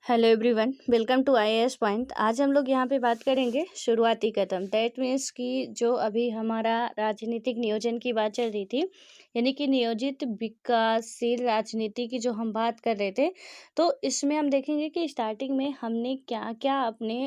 Hello everyone, welcome to IAS point. आज हम लोग यहाँ पे बात करेंगे शुरुआती कदम। दैट मीन्स कि जो अभी हमारा राजनीतिक नियोजन की बात चल रही थी, यानी कि नियोजित विकासशील राजनीति की जो हम बात कर रहे थे, तो इसमें हम देखेंगे कि स्टार्टिंग में हमने क्या क्या अपने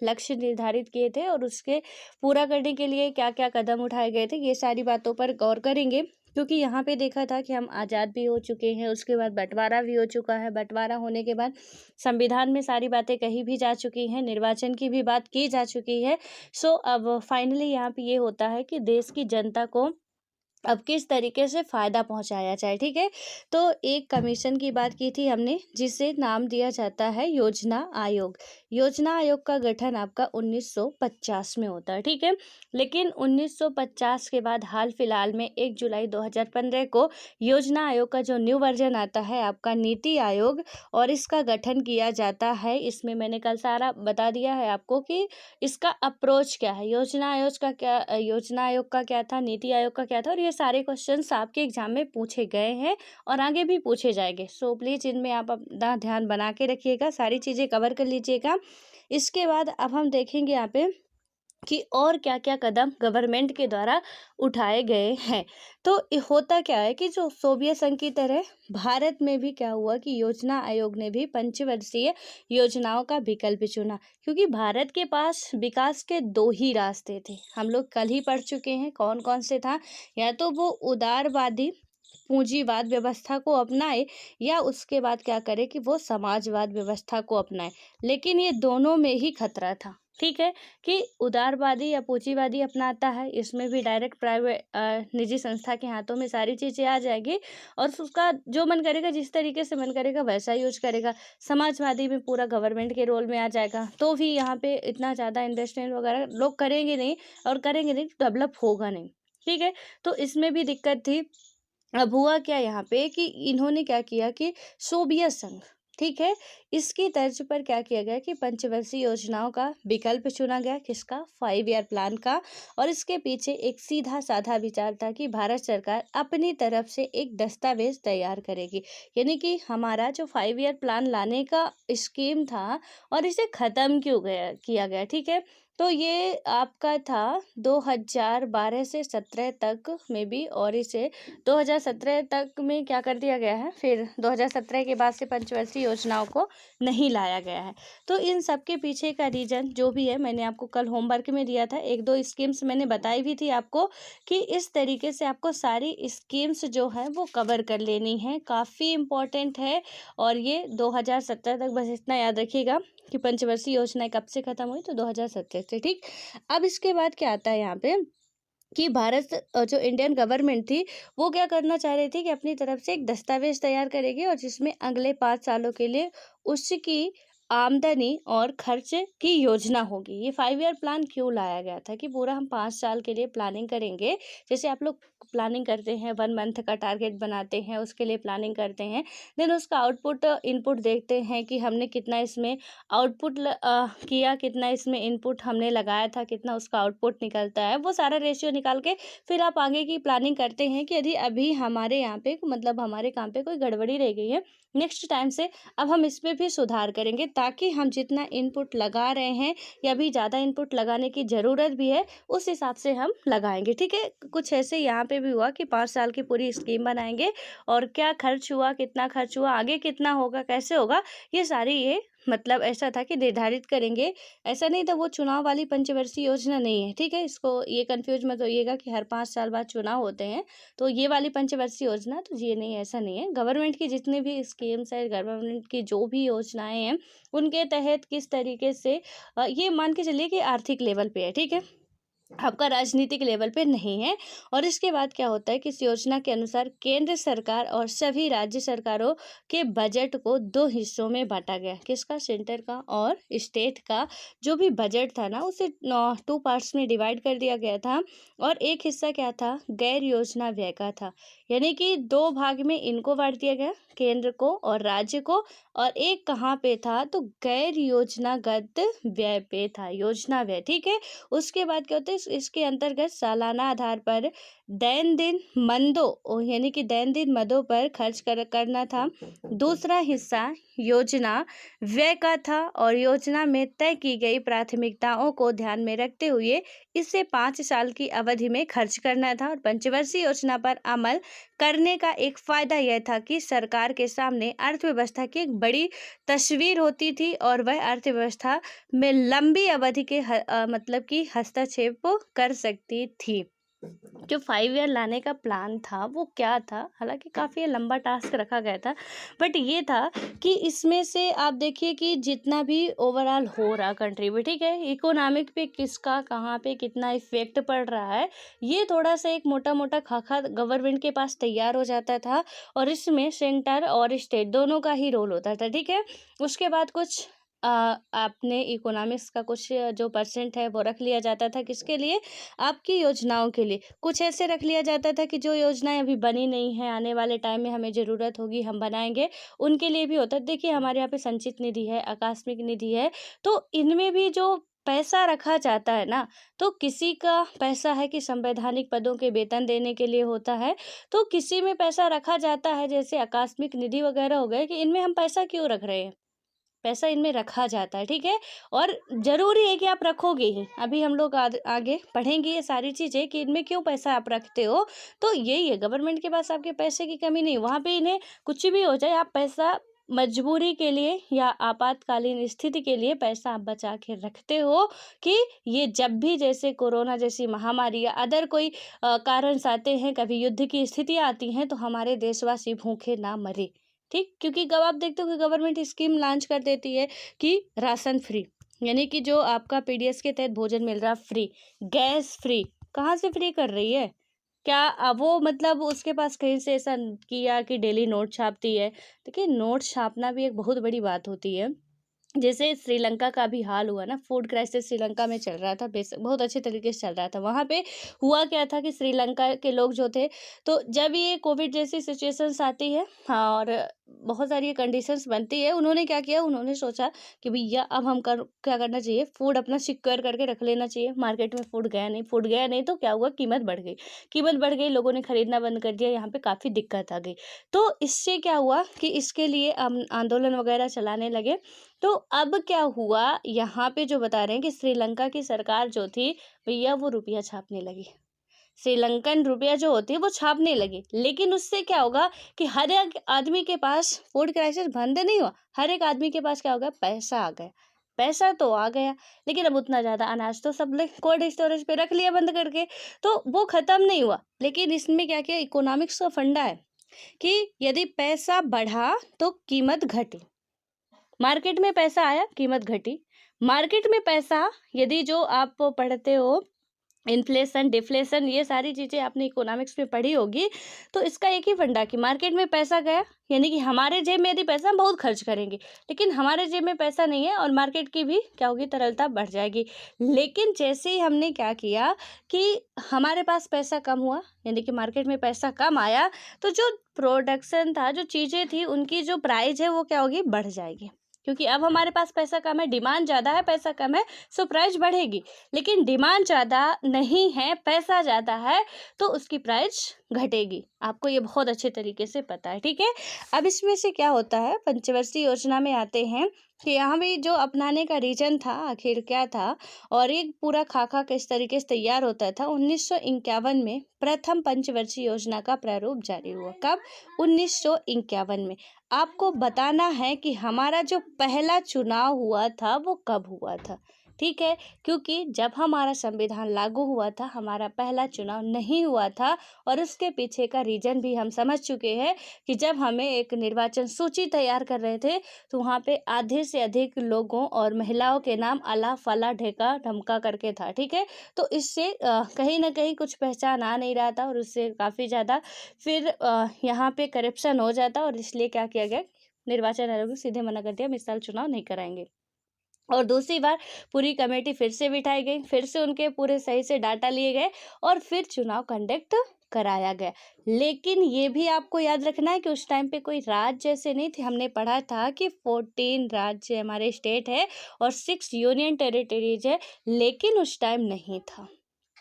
लक्ष्य निर्धारित किए थे और उसके पूरा करने के लिए क्या क्या कदम उठाए गए थे, ये सारी बातों पर गौर करेंगे। क्योंकि यहाँ पे देखा था कि हम आज़ाद भी हो चुके हैं, उसके बाद बंटवारा भी हो चुका है। बंटवारा होने के बाद संविधान में सारी बातें कही भी जा चुकी हैं, निर्वाचन की भी बात की जा चुकी है। सो अब फाइनली यहाँ पे ये होता है कि देश की जनता को अब किस तरीके से फ़ायदा पहुंचाया जाए। ठीक है, तो एक कमीशन की बात की थी हमने, जिसे नाम दिया जाता है योजना आयोग। योजना आयोग का गठन आपका 1950 में होता है। ठीक है, लेकिन 1950 के बाद हाल फिलहाल में 1 जुलाई 2015 को योजना आयोग का जो न्यू वर्जन आता है आपका नीति आयोग, और इसका गठन किया जाता है। इसमें मैंने कल सारा बता दिया है आपको कि इसका अप्रोच क्या है, योजना आयोग का क्या था, नीति आयोग का क्या था, और ये सारे क्वेश्चंस आपके एग्जाम में पूछे गए हैं और आगे भी पूछे जाएंगे। सो प्लीज़ इनमें आप अपना ध्यान बना के रखिएगा, सारी चीज़ें कवर कर लीजिएगा। इसके बाद अब हम देखेंगे यहाँ पे कि और क्या क्या कदम गवर्नमेंट के द्वारा उठाए गए हैं। तो होता क्या है कि जो सोवियत संघ की तरह भारत में भी क्या हुआ कि योजना आयोग ने भी पंचवर्षीय योजनाओं का विकल्प चुना, क्योंकि भारत के पास विकास के दो ही रास्ते थे। हम लोग कल ही पढ़ चुके हैं कौन कौन से था। या तो वो उदारवादी पूंजीवाद व्यवस्था को अपनाए, या उसके बाद क्या करे कि वो समाजवाद व्यवस्था को अपनाए। लेकिन ये दोनों में ही खतरा था। ठीक है, कि उदारवादी या पूंजीवादी अपनाता है, इसमें भी डायरेक्ट प्राइवेट निजी संस्था के हाथों में सारी चीज़ें आ जाएगी और उसका जो मन करेगा, जिस तरीके से मन करेगा वैसा यूज करेगा। समाजवादी में पूरा गवर्नमेंट के रोल में आ जाएगा, तो भी यहाँ पे इतना ज़्यादा इन्वेस्टमेंट वगैरह लोग करेंगे नहीं, और करेंगे नहीं तो डेवलप होगा नहीं। ठीक है, तो इसमें भी दिक्कत थी। अब हुआ क्या यहाँ पे कि इन्होंने क्या किया कि सोवियत संघ, ठीक है, इसकी तर्ज पर क्या किया गया कि पंचवर्षीय योजनाओं का विकल्प चुना गया। किसका? 5 ईयर प्लान का। और इसके पीछे एक सीधा साधा विचार था कि भारत सरकार अपनी तरफ से एक दस्तावेज तैयार करेगी, यानी कि हमारा जो 5 ईयर प्लान लाने का स्कीम था और इसे ख़त्म क्यों किया गया। ठीक है, तो ये आपका था 2012 से 17 तक में भी, और इसे 2017 तक में क्या कर दिया गया है, फिर 2017 के बाद से पंचवर्षीय योजनाओं को नहीं लाया गया है। तो इन सब के पीछे का रीजन जो भी है, मैंने आपको कल होमवर्क में दिया था, एक दो स्कीम्स मैंने बताई भी थी आपको कि इस तरीके से आपको सारी स्कीम्स जो है वो कवर कर लेनी है, काफ़ी इम्पोर्टेंट है। और ये 2017 तक, बस इतना याद रखिएगा कि पंचवर्षीय योजनाएं कब से खत्म हुई, तो 2017 से। ठीक, अब इसके बाद क्या आता है यहाँ पे कि भारत जो इंडियन गवर्नमेंट थी, वो क्या करना चाह रही थी कि अपनी तरफ से एक दस्तावेज तैयार करेगी, और जिसमें अगले 5 सालों के लिए उसकी आमदनी और खर्च की योजना होगी। ये 5 ईयर प्लान क्यों लाया गया था कि पूरा हम 5 साल के लिए प्लानिंग करेंगे। जैसे आप लोग प्लानिंग करते हैं, 1 मंथ का टारगेट बनाते हैं, उसके लिए प्लानिंग करते हैं, देन उसका आउटपुट इनपुट देखते हैं कि हमने कितना इसमें आउटपुट किया, कितना इसमें इनपुट हमने लगाया था, कितना उसका आउटपुट निकलता है, वो सारा रेशियो निकाल के फिर आप आगे की प्लानिंग करते हैं कि यदि अभी हमारे यहाँ पे, मतलब हमारे काम पे कोई गड़बड़ी रह गई है, नेक्स्ट टाइम से अब हम इस पे भी सुधार करेंगे, ताकि हम जितना इनपुट लगा रहे हैं या भी ज़्यादा इनपुट लगाने की ज़रूरत भी है, उस हिसाब से हम लगाएंगे। ठीक है, कुछ ऐसे यहाँ पे भी हुआ कि 5 साल की पूरी स्कीम बनाएंगे, और क्या खर्च हुआ, कितना खर्च हुआ, आगे कितना होगा, कैसे होगा, ये सारी, ये मतलब ऐसा था कि निर्धारित करेंगे। ऐसा नहीं था, वो चुनाव वाली पंचवर्षीय योजना नहीं है। ठीक है, इसको ये कंफ्यूज मत होइएगा कि हर 5 साल बाद चुनाव होते हैं तो ये वाली पंचवर्षीय योजना, तो ये नहीं, ऐसा नहीं है। गवर्नमेंट की जितनी भी स्कीम्स है, गवर्नमेंट की जो भी योजनाएं हैं, उनके तहत किस तरीके से ये मान के चलिए कि आर्थिक लेवल पे है। ठीक है, आपका राजनीतिक लेवल पे नहीं है। और इसके बाद क्या होता है कि इस योजना के अनुसार केंद्र सरकार और सभी राज्य सरकारों के बजट को 2 हिस्सों में बांटा गया। किसका? सेंटर का और स्टेट का जो भी बजट था ना, उसे 2 पार्ट्स में डिवाइड कर दिया गया था। और एक हिस्सा क्या था? गैर योजना व्यय का था। यानी कि 2 भाग में इनको बाँट दिया गया, केंद्र को और राज्य को, और एक कहाँ पे था तो गैर योजनागत व्यय पे था, योजना व्यय, ठीक है। उसके बाद क्या होता है, इसके अंतर्गत सालाना आधार पर दैनंदिन मदों यानी कि दैनंदिन मदों पर खर्च करना था। दूसरा हिस्सा योजना व्यय का था और योजना में तय की गई प्राथमिकताओं को ध्यान में रखते हुए इसे 5 साल की अवधि में खर्च करना था। और पंचवर्षीय योजना पर अमल करने का एक फायदा यह था कि सरकार के सामने अर्थव्यवस्था की एक बड़ी तस्वीर होती थी और वह अर्थव्यवस्था में लंबी अवधि के मतलब कि हस्तक्षेप कर सकती थी। जो 5 ईयर लाने का प्लान था वो क्या था, हालांकि काफ़ी लंबा टास्क रखा गया था, बट ये था कि इसमें से आप देखिए कि जितना भी ओवरऑल हो रहा कंट्री में, ठीक है, इकोनॉमिक पे किसका कहाँ पे कितना इफेक्ट पड़ रहा है, ये थोड़ा सा एक मोटा मोटा खाका गवर्नमेंट के पास तैयार हो जाता था और इसमें सेंटर और स्टेट दोनों का ही रोल होता था, ठीक है। उसके बाद कुछ आपने इकोनॉमिक्स का कुछ जो परसेंट है वो रख लिया जाता था, किसके लिए, आपकी योजनाओं के लिए। कुछ ऐसे रख लिया जाता था कि जो योजनाएं अभी बनी नहीं है, आने वाले टाइम में हमें ज़रूरत होगी, हम बनाएंगे, उनके लिए भी होता है। देखिए हमारे यहाँ पे संचित निधि है, आकस्मिक निधि है, तो इनमें भी जो पैसा रखा जाता है ना, तो किसी का पैसा है कि संवैधानिक पदों के वेतन देने के लिए होता है, तो किसी में पैसा रखा जाता है, जैसे आकस्मिक निधि वगैरह हो गए, कि इनमें हम पैसा क्यों रख रहे हैं, पैसा इनमें रखा जाता है, ठीक है। और ज़रूरी है कि आप रखोगे ही, अभी हम लोग आगे पढ़ेंगे ये सारी चीज़ें कि इनमें क्यों पैसा आप रखते हो। तो यही है, गवर्नमेंट के पास आपके पैसे की कमी नहीं, वहाँ पे इन्हें कुछ भी हो जाए, आप पैसा मजबूरी के लिए या आपातकालीन स्थिति के लिए पैसा आप बचा के रखते हो, कि ये जब भी जैसे कोरोना जैसी महामारी या अदर कोई कारण आते हैं, कभी युद्ध की स्थितियाँ आती हैं, तो हमारे देशवासी भूखे ना मरे, ठीक। क्योंकि कब आप देखते हो कि गवर्नमेंट स्कीम लॉन्च कर देती है कि राशन फ्री, यानी कि जो आपका पीडीएस के तहत भोजन मिल रहा फ्री, गैस फ्री, कहाँ से फ्री कर रही है, क्या वो मतलब उसके पास कहीं से ऐसा किया कि डेली नोट छापती है। देखिए नोट छापना भी एक बहुत बड़ी बात होती है। जैसे श्रीलंका का भी हाल हुआ ना, फूड क्राइसिस श्रीलंका में चल रहा था, बेशक बहुत अच्छे तरीके से चल रहा था। वहाँ पे हुआ क्या था कि श्रीलंका के लोग जो थे, तो जब ये कोविड जैसी सिचुएशंस आती है, हाँ, और बहुत सारी कंडीशंस बनती है, उन्होंने क्या किया, उन्होंने सोचा कि भैया अब हम क्या करना चाहिए, फूड अपना सिक्योर करके रख लेना चाहिए। मार्केट में फूड गया नहीं तो क्या हुआ, कीमत बढ़ गई, लोगों ने खरीदना बंद कर दिया, यहाँ पे काफ़ी दिक्कत आ गई। तो इससे क्या हुआ कि इसके लिए आंदोलन वगैरह चलाने लगे। तो अब क्या हुआ, यहाँ पे जो बता रहे हैं कि श्रीलंका की सरकार जो थी, भैया वो रुपया छापने लगी, श्रीलंकन रुपया जो होती है वो छापने लगी। लेकिन उससे क्या होगा कि हर एक आदमी के पास, फूड क्राइसिस बंद नहीं हुआ, हर एक आदमी के पास क्या हो गया, पैसा आ गया, पैसा तो आ गया, लेकिन अब उतना ज़्यादा अनाज तो सब लोग कोल्ड स्टोरेज पे रख लिया बंद करके, तो वो ख़त्म नहीं हुआ। लेकिन इसमें क्या किया, इकोनॉमिक्स का फंडा है कि यदि पैसा बढ़ा तो कीमत घटी, मार्केट में पैसा आया, कीमत घटी। मार्केट में पैसा, यदि जो आप पढ़ते हो इन्फ्लेशन डिफ्लेशन, ये सारी चीज़ें आपने इकोनॉमिक्स में पढ़ी होगी, तो इसका एक ही फंडा कि मार्केट में पैसा गया, यानी कि हमारे जेब में यदि पैसा, हम बहुत खर्च करेंगे, लेकिन हमारे जेब में पैसा नहीं है और मार्केट की भी क्या होगी, तरलता बढ़ जाएगी। लेकिन जैसे ही हमने क्या किया कि हमारे पास पैसा कम हुआ, यानी कि मार्केट में पैसा कम आया, तो जो प्रोडक्शन था, जो चीज़ें थी, उनकी जो प्राइस है वो क्या होगी, बढ़ जाएगी, क्योंकि अब हमारे पास पैसा कम है, डिमांड ज़्यादा है, पैसा कम है, सो प्राइस बढ़ेगी। लेकिन डिमांड ज़्यादा नहीं है, पैसा ज़्यादा है, तो उसकी प्राइस घटेगी। आपको ये बहुत अच्छे तरीके से पता है, ठीक है। अब इसमें से क्या होता है, पंचवर्षीय योजना में आते हैं कि यहाँ भी जो अपनाने का रीजन था आखिर क्या था, और एक पूरा खाका किस तरीके से तैयार होता था। 1951 में प्रथम पंचवर्षीय योजना का प्रारूप जारी हुआ। कब, 1951 में। आपको बताना है कि हमारा जो पहला चुनाव हुआ था वो कब हुआ था, ठीक है, क्योंकि जब हमारा संविधान लागू हुआ था, हमारा पहला चुनाव नहीं हुआ था। और उसके पीछे का रीजन भी हम समझ चुके हैं कि जब हमें एक निर्वाचन सूची तैयार कर रहे थे, तो वहाँ पे आधे से अधिक लोगों और महिलाओं के नाम अला फला ढेका ढमका करके था, ठीक है। तो इससे कहीं ना कहीं कुछ पहचान आ नहीं रहा था, और उससे काफ़ी ज़्यादा फिर यहाँ पे करप्शन हो जाता, और इसलिए क्या किया गया, निर्वाचन आयोग ने सीधे मना कर दिया, हम इस साल चुनाव नहीं कराएंगे। और दूसरी बार पूरी कमेटी फिर से बिठाई गई, फिर से उनके पूरे सही से डाटा लिए गए, और फिर चुनाव कंडक्ट कराया गया। लेकिन ये भी आपको याद रखना है कि उस टाइम पे कोई राज्य ऐसे नहीं थे। हमने पढ़ा था कि 14 राज्य हमारे स्टेट है और 6 यूनियन टेरिटरीज है, लेकिन उस टाइम नहीं था।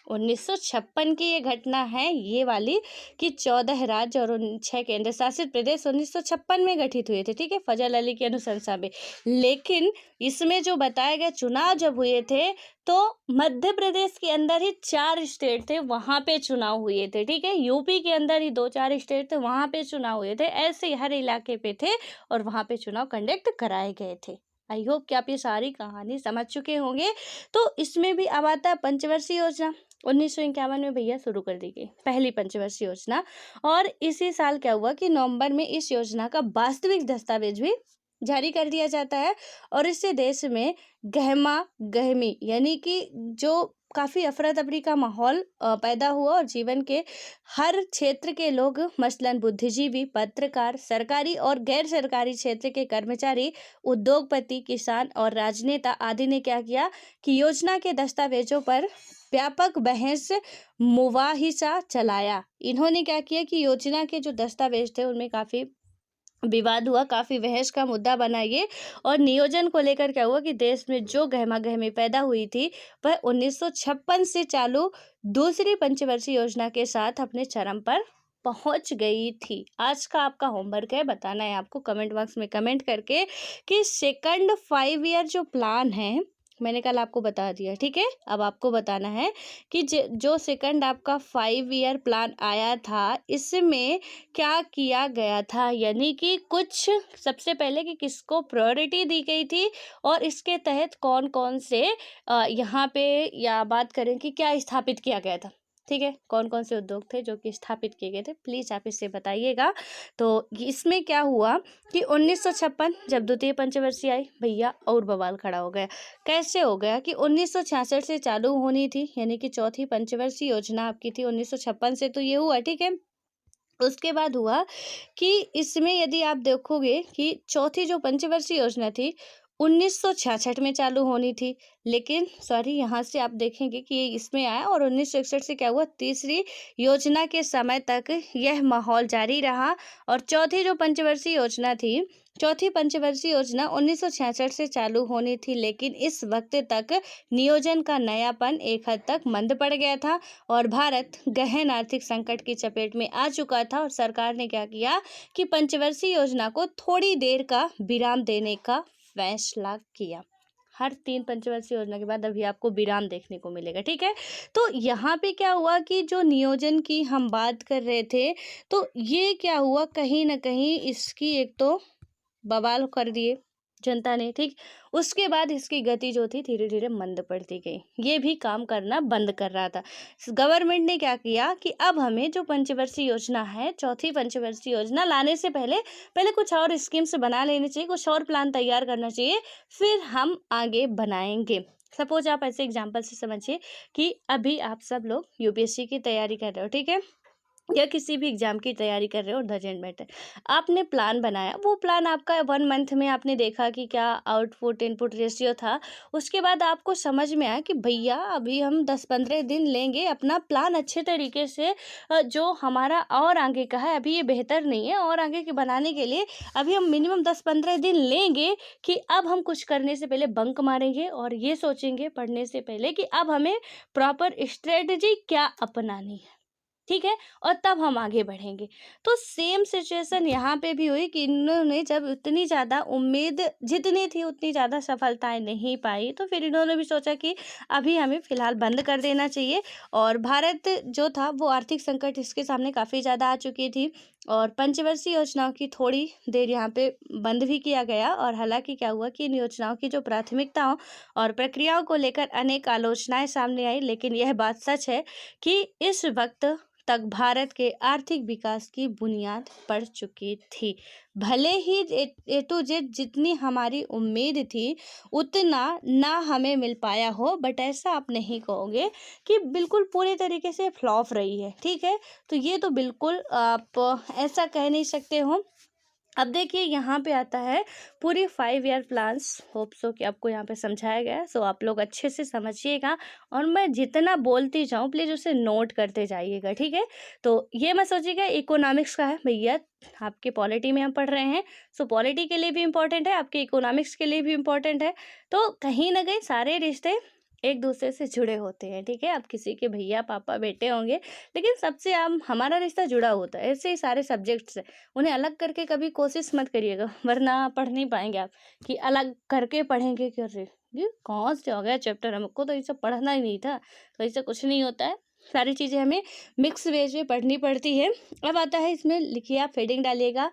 1956 की ये घटना है ये वाली कि 14 राज्य और 6 केंद्र शासित प्रदेश 1956 में गठित हुए थे, ठीक है, फजल अली की अनुशंसा में। लेकिन इसमें जो बताया गया चुनाव जब हुए थे तो मध्य प्रदेश के अंदर ही 4 स्टेट थे, वहां पे चुनाव हुए थे, ठीक है। यूपी के अंदर ही 2-4 स्टेट थे, वहां पे चुनाव हुए थे। ऐसे ही हर इलाके पे थे और वहां पे चुनाव कंडक्ट कराए गए थे। आई होप कि आप ये सारी कहानी समझ चुके होंगे। तो इसमें भी अब आता है पंचवर्षीय योजना। 1951 में भैया शुरू कर दी गई पहली पंचवर्षीय योजना। और इसी साल क्या हुआ कि नवंबर में इस योजना का वास्तविक दस्तावेज भी जारी कर दिया जाता है। और इससे देश में गहमा गहमी यानी कि जो काफ़ी अफरा तफरी का माहौल पैदा हुआ और जीवन के हर क्षेत्र के लोग मसलन बुद्धिजीवी, पत्रकार, सरकारी और गैर सरकारी क्षेत्र के कर्मचारी, उद्योगपति, किसान और राजनेता आदि ने क्या किया कि योजना के दस्तावेजों पर व्यापक बहस मुबाहिसा चलाया। इन्होंने क्या किया कि योजना के जो दस्तावेज थे उनमें काफ़ी विवाद हुआ, काफ़ी बहस का मुद्दा बना ये। और नियोजन को लेकर क्या हुआ कि देश में जो गहमा गहमी पैदा हुई थी वह 1956 से चालू दूसरी पंचवर्षीय योजना के साथ अपने चरम पर पहुंच गई थी। आज का आपका होमवर्क है, बताना है आपको कमेंट बॉक्स में कमेंट करके कि सेकंड 5 ईयर जो प्लान है, मैंने कल आपको बता दिया, ठीक है। अब आपको बताना है कि जो सेकंड आपका 5 ईयर प्लान आया था इसमें क्या किया गया था, यानी कि कुछ सबसे पहले कि किसको प्रायोरिटी दी गई थी और इसके तहत कौन कौन से यहाँ पे या बात करें कि क्या स्थापित किया गया था, ठीक है, कौन कौन से उद्योग थे जो कि स्थापित किए गए थे, प्लीज़ आप इसे बताइएगा। तो इसमें क्या हुआ कि 1956 जब द्वितीय पंचवर्षीय आई भैया और बवाल खड़ा हो गया। कैसे हो गया कि 1966 से चालू होनी थी, यानी कि चौथी पंचवर्षीय योजना आपकी थी 1956 से, तो ये हुआ, ठीक है। उसके बाद हुआ कि इसमें यदि आप देखोगे कि चौथी जो पंचवर्षीय योजना थी 1966 में चालू होनी थी, लेकिन सॉरी यहाँ से आप देखेंगे कि ये इसमें आया और 1961 से क्या हुआ, तीसरी योजना के समय तक यह माहौल जारी रहा। और चौथी जो पंचवर्षीय योजना थी, चौथी पंचवर्षीय योजना 1966 से चालू होनी थी, लेकिन इस वक्त तक नियोजन का नयापन एक हद तक मंद पड़ गया था और भारत गहन आर्थिक संकट की चपेट में आ चुका था। और सरकार ने क्या किया कि पंचवर्षीय योजना को थोड़ी देर का विराम देने का फैसला किया। हर 3 पंचवर्षीय योजना के बाद अभी आपको विराम देखने को मिलेगा, ठीक है। तो यहाँ पे क्या हुआ कि जो नियोजन की हम बात कर रहे थे तो ये क्या हुआ, कहीं ना कहीं इसकी एक तो बवाल कर दिए जनता ने, ठीक। उसके बाद इसकी गति जो थी धीरे धीरे मंद पड़ती गई, ये भी काम करना बंद कर रहा था। गवर्नमेंट ने क्या किया कि अब हमें जो पंचवर्षीय योजना है, चौथी पंचवर्षीय योजना लाने से पहले पहले कुछ और स्कीम्स बना लेनी चाहिए, कुछ और प्लान तैयार करना चाहिए, फिर हम आगे बनाएंगे। सपोज आप ऐसे एग्जाम्पल से समझिए कि अभी आप सब लोग यूपीएससी की तैयारी कर रहे हो, ठीक है, या किसी भी एग्जाम की तैयारी कर रहे हो, डजेंट मैटर। आपने प्लान बनाया, वो प्लान आपका 1 मंथ में आपने देखा कि क्या आउटपुट इनपुट रेशियो था। उसके बाद आपको समझ में आया कि भैया अभी हम 10-15 दिन लेंगे अपना प्लान अच्छे तरीके से जो हमारा और आगे का है अभी ये बेहतर नहीं है, और आगे के बनाने के लिए अभी हम मिनिमम 10-15 दिन लेंगे कि अब हम कुछ करने से पहले बंक मारेंगे और ये सोचेंगे पढ़ने से पहले कि अब हमें प्रॉपर स्ट्रेटजी क्या अपनानी है, ठीक है, और तब हम आगे बढ़ेंगे। तो सेम सिचुएशन यहाँ पे भी हुई कि इन्होंने जब उतनी ज़्यादा उम्मीद जितनी थी उतनी ज़्यादा सफलताएं नहीं पाई, तो फिर इन्होंने भी सोचा कि अभी हमें फ़िलहाल बंद कर देना चाहिए। और भारत जो था वो आर्थिक संकट इसके सामने काफ़ी ज़्यादा आ चुकी थी और पंचवर्षीय योजनाओं की थोड़ी देर यहाँ पे बंद भी किया गया। और हालांकि क्या हुआ कि इन योजनाओं की जो प्राथमिकताओं और प्रक्रियाओं को लेकर अनेक आलोचनाएं सामने आई, लेकिन यह बात सच है कि इस वक्त तक भारत के आर्थिक विकास की बुनियाद पड़ चुकी थी। भले ही ए टू जेड जितनी हमारी उम्मीद थी उतना ना हमें मिल पाया हो, बट ऐसा आप नहीं कहोगे कि बिल्कुल पूरे तरीके से फ्लॉप रही है, ठीक है। तो ये तो बिल्कुल आप ऐसा कह नहीं सकते हो अब देखिए यहाँ पे आता है पूरी 5 ईयर प्लान्स। होप सो कि आपको यहाँ पे समझाया गया है, सो आप लोग अच्छे से समझिएगा और मैं जितना बोलती जाऊँ प्लीज़ उसे नोट करते जाइएगा, ठीक है। तो ये मत सोचिएगा इकोनॉमिक्स का है भैया, आपके पॉलिटी में हम पढ़ रहे हैं, सो पॉलिटी के लिए भी इम्पोर्टेंट है, आपके इकोनॉमिक्स के लिए भी इम्पोर्टेंट है। तो कहीं ना कहीं सारे रिश्ते एक दूसरे से जुड़े होते हैं, ठीक है। आप किसी के भैया पापा बेटे होंगे, लेकिन सबसे आम हमारा रिश्ता जुड़ा होता है। ऐसे ही सारे सब्जेक्ट्स हैं, उन्हें अलग करके कभी कोशिश मत करिएगा, वरना पढ़ नहीं पाएंगे आप। कि अलग करके पढ़ेंगे कि अरे ये कौन से हो गया चैप्टर, हमको तो ये सब पढ़ना ही नहीं था। तो ऐसा कुछ नहीं होता है, सारी चीज़ें हमें मिक्स वेज में पढ़नी पड़ती है। अब आता है इसमें, लिखिए आप हेडिंग डालिएगा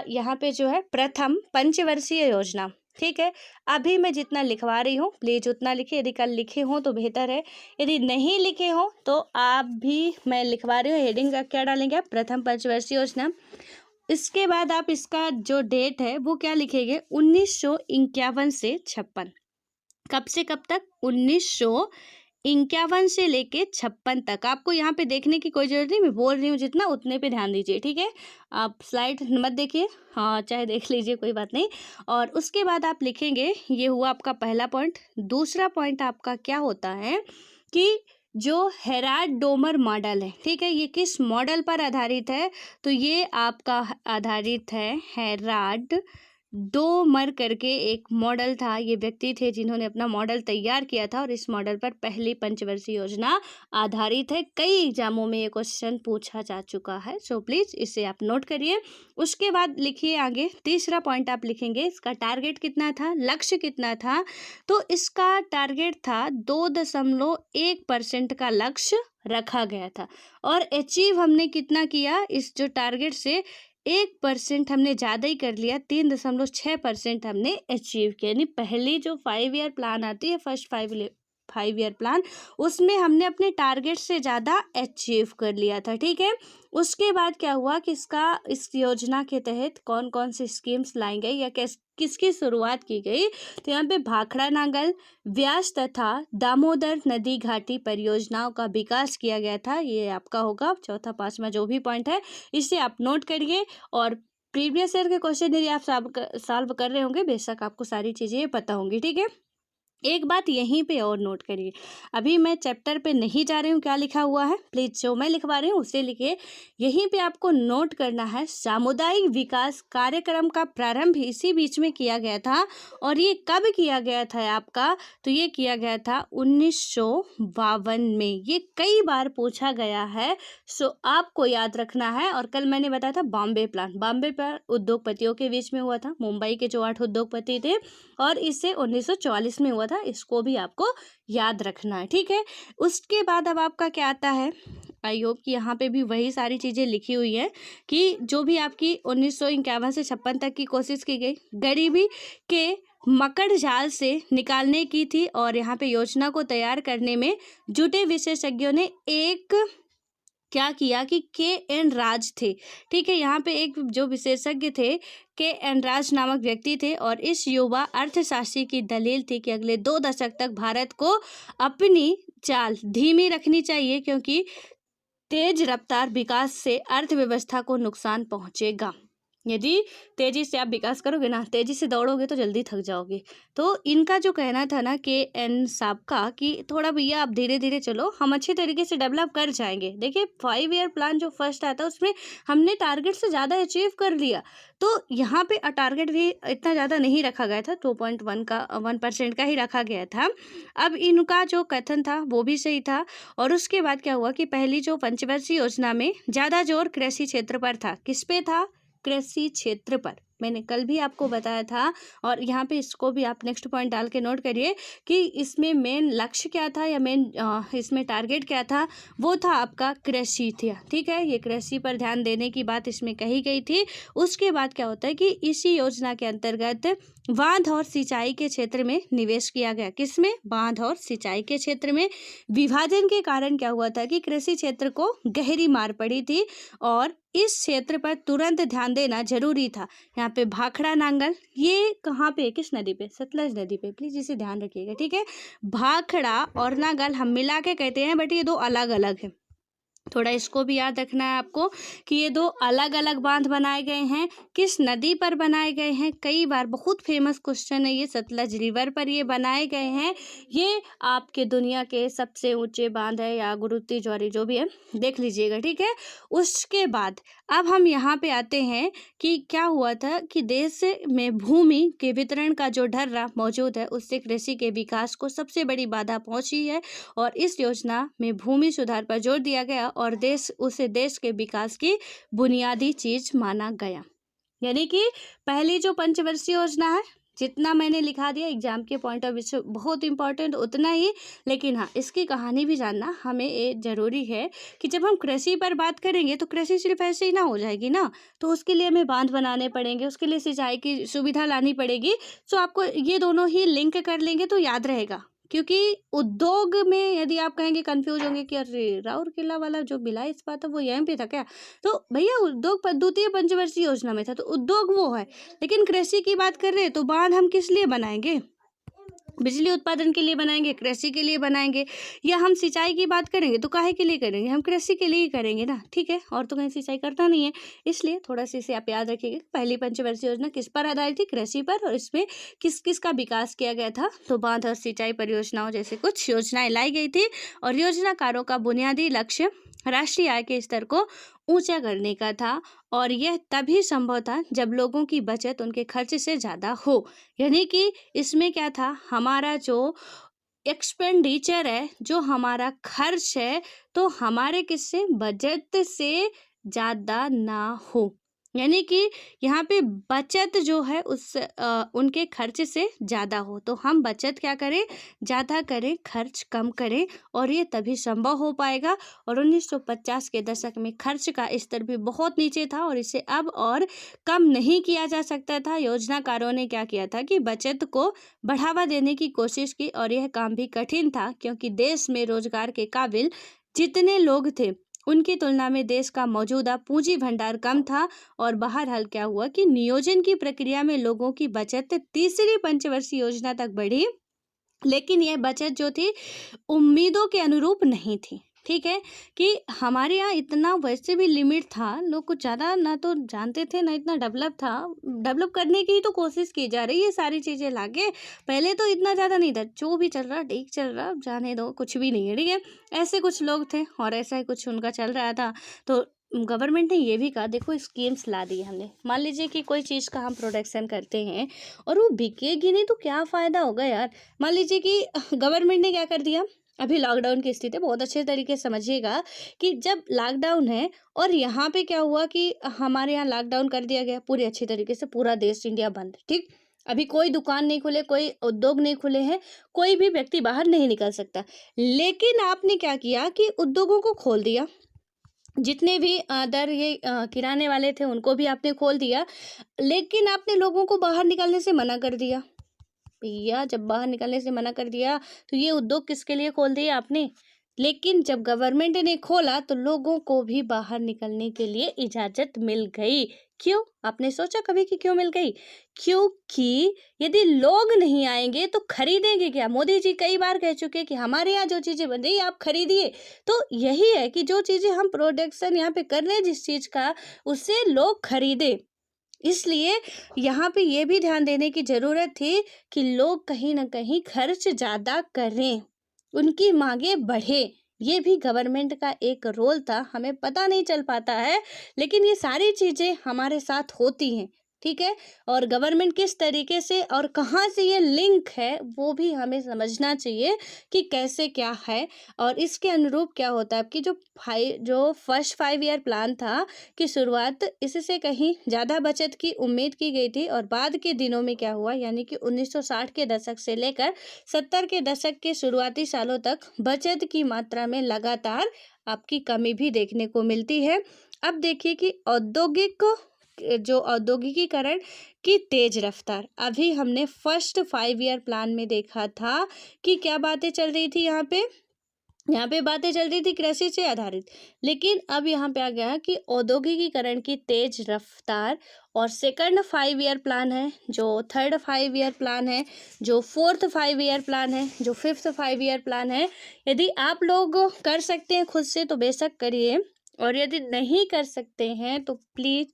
यहाँ पे जो है प्रथम पंचवर्षीय योजना, ठीक है। अभी मैं जितना लिखवा रही हूँ प्लीज़ उतना लिखिए, यदि कल लिखे हों तो बेहतर है, यदि नहीं लिखे हों तो आप भी, मैं लिखवा रही हूँ हेडिंग का क्या डालेंगे आप, प्रथम पंचवर्षीय योजना। इसके बाद आप इसका जो डेट है वो क्या लिखेंगे, 1951 से 56। कब से कब तक, 1951 से लेके 56 तक। आपको यहाँ पे देखने की कोई जरूरत नहीं, मैं बोल रही हूँ जितना उतने पे ध्यान दीजिए, ठीक है। आप स्लाइड मत देखिए, हाँ चाहे देख लीजिए कोई बात नहीं। और उसके बाद आप लिखेंगे, ये हुआ आपका पहला पॉइंट। दूसरा पॉइंट आपका क्या होता है कि जो हेराल्ड डोमर मॉडल है, ठीक है, ये किस मॉडल पर आधारित है, तो ये आपका आधारित है हेराल्ड डोमर करके एक मॉडल था। ये व्यक्ति थे जिन्होंने अपना मॉडल तैयार किया था और इस मॉडल पर पहली पंचवर्षीय योजना आधारित है। कई एग्जामों में ये क्वेश्चन पूछा जा चुका है, सो प्लीज़ इसे आप नोट करिए। उसके बाद लिखिए आगे, तीसरा पॉइंट आप लिखेंगे, इसका टारगेट कितना था, लक्ष्य कितना था। तो इसका टारगेट था 2.1% का लक्ष्य रखा गया था और अचीव हमने कितना किया, इस जो टारगेट से 1% हमने ज़्यादा ही कर लिया, 3.6% हमने अचीव किया। यानी पहली जो 5 ईयर प्लान आती है, फर्स्ट 5 ईयर प्लान, उसमें हमने अपने टारगेट से ज़्यादा अचीव कर लिया था, ठीक है। उसके बाद क्या हुआ कि इस योजना के तहत कौन कौन सी स्कीम्स लाई गई या किसकी शुरुआत की गई, तो यहाँ पे भाखड़ा नांगल, व्यास तथा दामोदर नदी घाटी परियोजनाओं का विकास किया गया था। ये आपका होगा चौथा पांचवा जो भी पॉइंट है, इसे आप नोट करिए। और प्रीवियस ईयर के क्वेश्चन यदि आप सॉल्व कर रहे होंगे, बेशक आपको सारी चीज़ें पता होंगी, ठीक है। एक बात यहीं पे और नोट करिए, अभी मैं चैप्टर पे नहीं जा रही हूँ, क्या लिखा हुआ है प्लीज जो मैं लिखवा रही हूँ उसे लिखिए। यहीं पे आपको नोट करना है, सामुदायिक विकास कार्यक्रम का प्रारंभ इसी बीच में किया गया था। और ये कब किया गया था आपका, तो ये किया गया था 1952 में। ये कई बार पूछा गया है, सो आपको याद रखना है। और कल मैंने बताया था बॉम्बे प्लान, बॉम्बे पर उद्योगपतियों के बीच में हुआ था, मुंबई के जो 8 उद्योगपति थे, और इससे 1944 में हुआ था, इसको भी आपको याद रखना है, ठीक है। उसके बाद अब आपका क्या आता है, आई होप कि यहाँ पे भी वही सारी चीज़ें लिखी हुई है कि जो भी आपकी 1951 से 56 तक की कोशिश की गई गरीबी के मकड़ जाल से निकालने की थी। और यहाँ पे योजना को तैयार करने में जुटे विशेषज्ञों ने एक क्या किया कि के.एन. राज थे, ठीक है। यहाँ पे एक जो विशेषज्ञ थे के.एन. राज नामक व्यक्ति थे, और इस युवा अर्थशास्त्री की दलील थी कि अगले 2 दशक तक भारत को अपनी चाल धीमी रखनी चाहिए, क्योंकि तेज रफ्तार विकास से अर्थव्यवस्था को नुकसान पहुंचेगा। यदि तेजी से आप विकास करोगे ना, तेजी से दौड़ोगे तो जल्दी थक जाओगे। तो इनका जो कहना था ना के.एन. साहब का कि थोड़ा भैया आप धीरे धीरे चलो, हम अच्छे तरीके से डेवलप कर जाएंगे। देखिए 5 ईयर प्लान जो फर्स्ट आता है उसमें हमने टारगेट से ज़्यादा अचीव कर लिया, तो यहाँ पे टारगेट भी इतना ज़्यादा नहीं रखा गया था, 1% का ही रखा गया था। अब इनका जो कथन था वो भी सही था। और उसके बाद क्या हुआ कि पहली जो पंचवर्षीय योजना में ज़्यादा जोर कृषि क्षेत्र पर था। किस पे था, कृषि क्षेत्र पर। मैंने कल भी आपको बताया था, और यहाँ पे इसको भी आप नेक्स्ट पॉइंट डाल के नोट करिए कि इसमें मेन लक्ष्य क्या था या मेन इसमें टारगेट क्या था, वो था आपका कृषि था, ठीक है। ये कृषि पर ध्यान देने की बात इसमें कही गई थी। उसके बाद क्या होता है कि इसी योजना के अंतर्गत बांध और सिंचाई के क्षेत्र में निवेश किया गया। किसमें, बांध और सिंचाई के क्षेत्र में। विभाजन के कारण क्या हुआ था कि कृषि क्षेत्र को गहरी मार पड़ी थी, और इस क्षेत्र पर तुरंत ध्यान देना जरूरी था। यहाँ पे भाखड़ा नांगल, ये कहाँ पे, किस नदी पे, सतलज नदी पे, प्लीज इसे ध्यान रखिएगा, ठीक है। भाखड़ा और नांगल हम मिला के कहते हैं, बट ये दो अलग अलग है। थोड़ा इसको भी याद रखना है आपको कि ये 2 अलग-अलग बांध बनाए गए हैं, किस नदी पर बनाए गए हैं। कई बार बहुत फेमस क्वेश्चन है ये, सतलज रिवर पर ये बनाए गए हैं। ये आपके दुनिया के सबसे ऊंचे बांध है या गुरुत्वीय ज्वारी जो भी है, देख लीजिएगा, ठीक है। उसके बाद अब हम यहाँ पे आते हैं कि क्या हुआ था कि देश में भूमि के वितरण का जो ढर्रा मौजूद है, उससे कृषि के विकास को सबसे बड़ी बाधा पहुंची है और इस योजना में भूमि सुधार पर जोर दिया गया और उसे देश के विकास की बुनियादी चीज माना गया। यानी कि पहली जो पंचवर्षीय योजना है, जितना मैंने लिखा दिया एग्जाम के पॉइंट ऑफ व्यू से बहुत इंपॉर्टेंट उतना ही, लेकिन हाँ इसकी कहानी भी जानना हमें ये जरूरी है कि जब हम कृषि पर बात करेंगे तो कृषि सिर्फ ऐसे ही ना हो जाएगी ना, तो उसके लिए हमें बांध बनाने पड़ेंगे, उसके लिए सिंचाई की सुविधा लानी पड़ेगी। तो आपको ये दोनों ही लिंक कर लेंगे तो याद रहेगा, क्योंकि उद्योग में यदि आप कहेंगे कंफ्यूज होंगे कि अरे राउरकेला वाला जो भिलाई इस्पात है वो यहीं पे था क्या, तो भैया उद्योग द्वितीय पंचवर्षीय योजना में था, तो उद्योग वो है। लेकिन कृषि की बात कर रहे हैं तो बांध हम किस लिए बनाएंगे? बिजली उत्पादन के लिए बनाएंगे, कृषि के लिए बनाएंगे। या हम सिंचाई की बात करेंगे तो काहे के लिए करेंगे? हम कृषि के लिए ही करेंगे ना, ठीक है। और तो कहीं सिंचाई करता नहीं है, इसलिए थोड़ा सा इसे आप याद रखिएगा। पहली पंचवर्षीय योजना किस पर आधारित थी? कृषि पर। और इसमें किस किस का विकास किया गया था? तो बांध और सिंचाई परियोजनाओं जैसे कुछ योजनाएं लाई गई थी। और योजनाकारों का बुनियादी लक्ष्य राष्ट्रीय आय के स्तर को ऊंचा करने का था और यह तभी संभव था जब लोगों की बचत उनके खर्च से ज़्यादा हो। यानी कि इसमें क्या था, हमारा जो एक्सपेंडिचर है, जो हमारा खर्च है, तो हमारे किससे बचत से ज़्यादा ना हो। यानी कि यहाँ पे बचत जो है उनके खर्च से ज़्यादा हो, तो हम बचत क्या करें? ज़्यादा करें, खर्च कम करें, और ये तभी संभव हो पाएगा। और 1950 के दशक में खर्च का स्तर भी बहुत नीचे था और इसे अब और कम नहीं किया जा सकता था। योजनाकारों ने क्या किया था कि बचत को बढ़ावा देने की कोशिश की और यह काम भी कठिन था, क्योंकि देश में रोजगार के काबिल जितने लोग थे उनकी तुलना में देश का मौजूदा पूंजी भंडार कम था। और बहरहाल क्या हुआ कि नियोजन की प्रक्रिया में लोगों की बचत तीसरी पंचवर्षीय योजना तक बढ़ी, लेकिन यह बचत जो थी उम्मीदों के अनुरूप नहीं थी। ठीक है कि हमारे यहाँ इतना वैसे भी लिमिट था, लोग कुछ ज़्यादा ना तो जानते थे ना इतना डेवलप था। डेवलप करने की ही तो कोशिश की जा रही है, सारी चीज़ें लाके। पहले तो इतना ज़्यादा नहीं था, जो भी चल रहा ठीक चल रहा, जाने दो, कुछ भी नहीं है, ठीक है। ऐसे कुछ लोग थे और ऐसा ही कुछ उनका चल रहा था। तो गवर्नमेंट ने ये भी कहा, देखो स्कीम्स ला दी हमने। मान लीजिए कि कोई चीज़ का हम प्रोडक्शन करते हैं और वो बिकेगी नहीं तो क्या फ़ायदा होगा यार। मान लीजिए कि गवर्नमेंट ने क्या कर दिया, अभी लॉकडाउन की स्थिति बहुत अच्छे तरीके से समझिएगा कि जब लॉकडाउन है और यहाँ पे क्या हुआ कि हमारे यहाँ लॉकडाउन कर दिया गया पूरे अच्छे तरीके से, पूरा देश इंडिया बंद, ठीक। अभी कोई दुकान नहीं खुले, कोई उद्योग नहीं खुले हैं, कोई भी व्यक्ति बाहर नहीं निकल सकता। लेकिन आपने क्या किया कि उद्योगों को खोल दिया, जितने भी अदर ये किराने वाले थे उनको भी आपने खोल दिया, लेकिन आपने लोगों को बाहर निकलने से मना कर दिया। भैया जब बाहर निकलने से मना कर दिया तो ये उद्योग किसके लिए खोल दिए आपने? लेकिन जब गवर्नमेंट ने खोला तो लोगों को भी बाहर निकलने के लिए इजाजत मिल गई। क्यों? आपने सोचा कभी कि क्यों मिल गई? क्योंकि यदि लोग नहीं आएंगे तो खरीदेंगे क्या? मोदी जी कई बार कह चुके हैं कि हमारे यहाँ जो चीजें बन रही है आप खरीदिए। तो यही है कि जो चीजें हम प्रोडक्शन यहाँ पे कर रहे हैं जिस चीज का, उससे लोग खरीदे। इसलिए यहाँ पे ये भी ध्यान देने की ज़रूरत थी कि लोग कहीं न कहीं खर्च ज़्यादा करें, उनकी मांगे बढ़े। ये भी गवर्नमेंट का एक रोल था, हमें पता नहीं चल पाता है, लेकिन ये सारी चीज़ें हमारे साथ होती हैं, ठीक है। और गवर्नमेंट किस तरीके से और कहाँ से ये लिंक है वो भी हमें समझना चाहिए कि कैसे क्या है। और इसके अनुरूप क्या होता है आपकी जो फर्स्ट 5 ईयर प्लान था की शुरुआत इससे कहीं ज़्यादा बचत की उम्मीद की गई थी। और बाद के दिनों में क्या हुआ, यानी कि 1960 के दशक से लेकर 70 के दशक के शुरुआती सालों तक बचत की मात्रा में लगातार आपकी कमी भी देखने को मिलती है। अब देखिए कि औद्योगिकीकरण की तेज रफ्तार, अभी हमने फर्स्ट 5 ईयर प्लान में देखा था कि क्या बातें चल रही थी यहाँ पे यहाँ पे बातें चल रही थी कृषि से आधारित, लेकिन अब यहाँ पे आ गया है कि औद्योगिकीकरण की तेज रफ्तार और सेकंड 5 ईयर प्लान है, जो थर्ड 5 ईयर प्लान है, जो फोर्थ 5 ईयर प्लान है, जो फिफ्थ 5 ईयर प्लान है। यदि आप लोग कर सकते हैं खुद से तो बेशक करिए, और यदि नहीं कर सकते हैं तो प्लीज़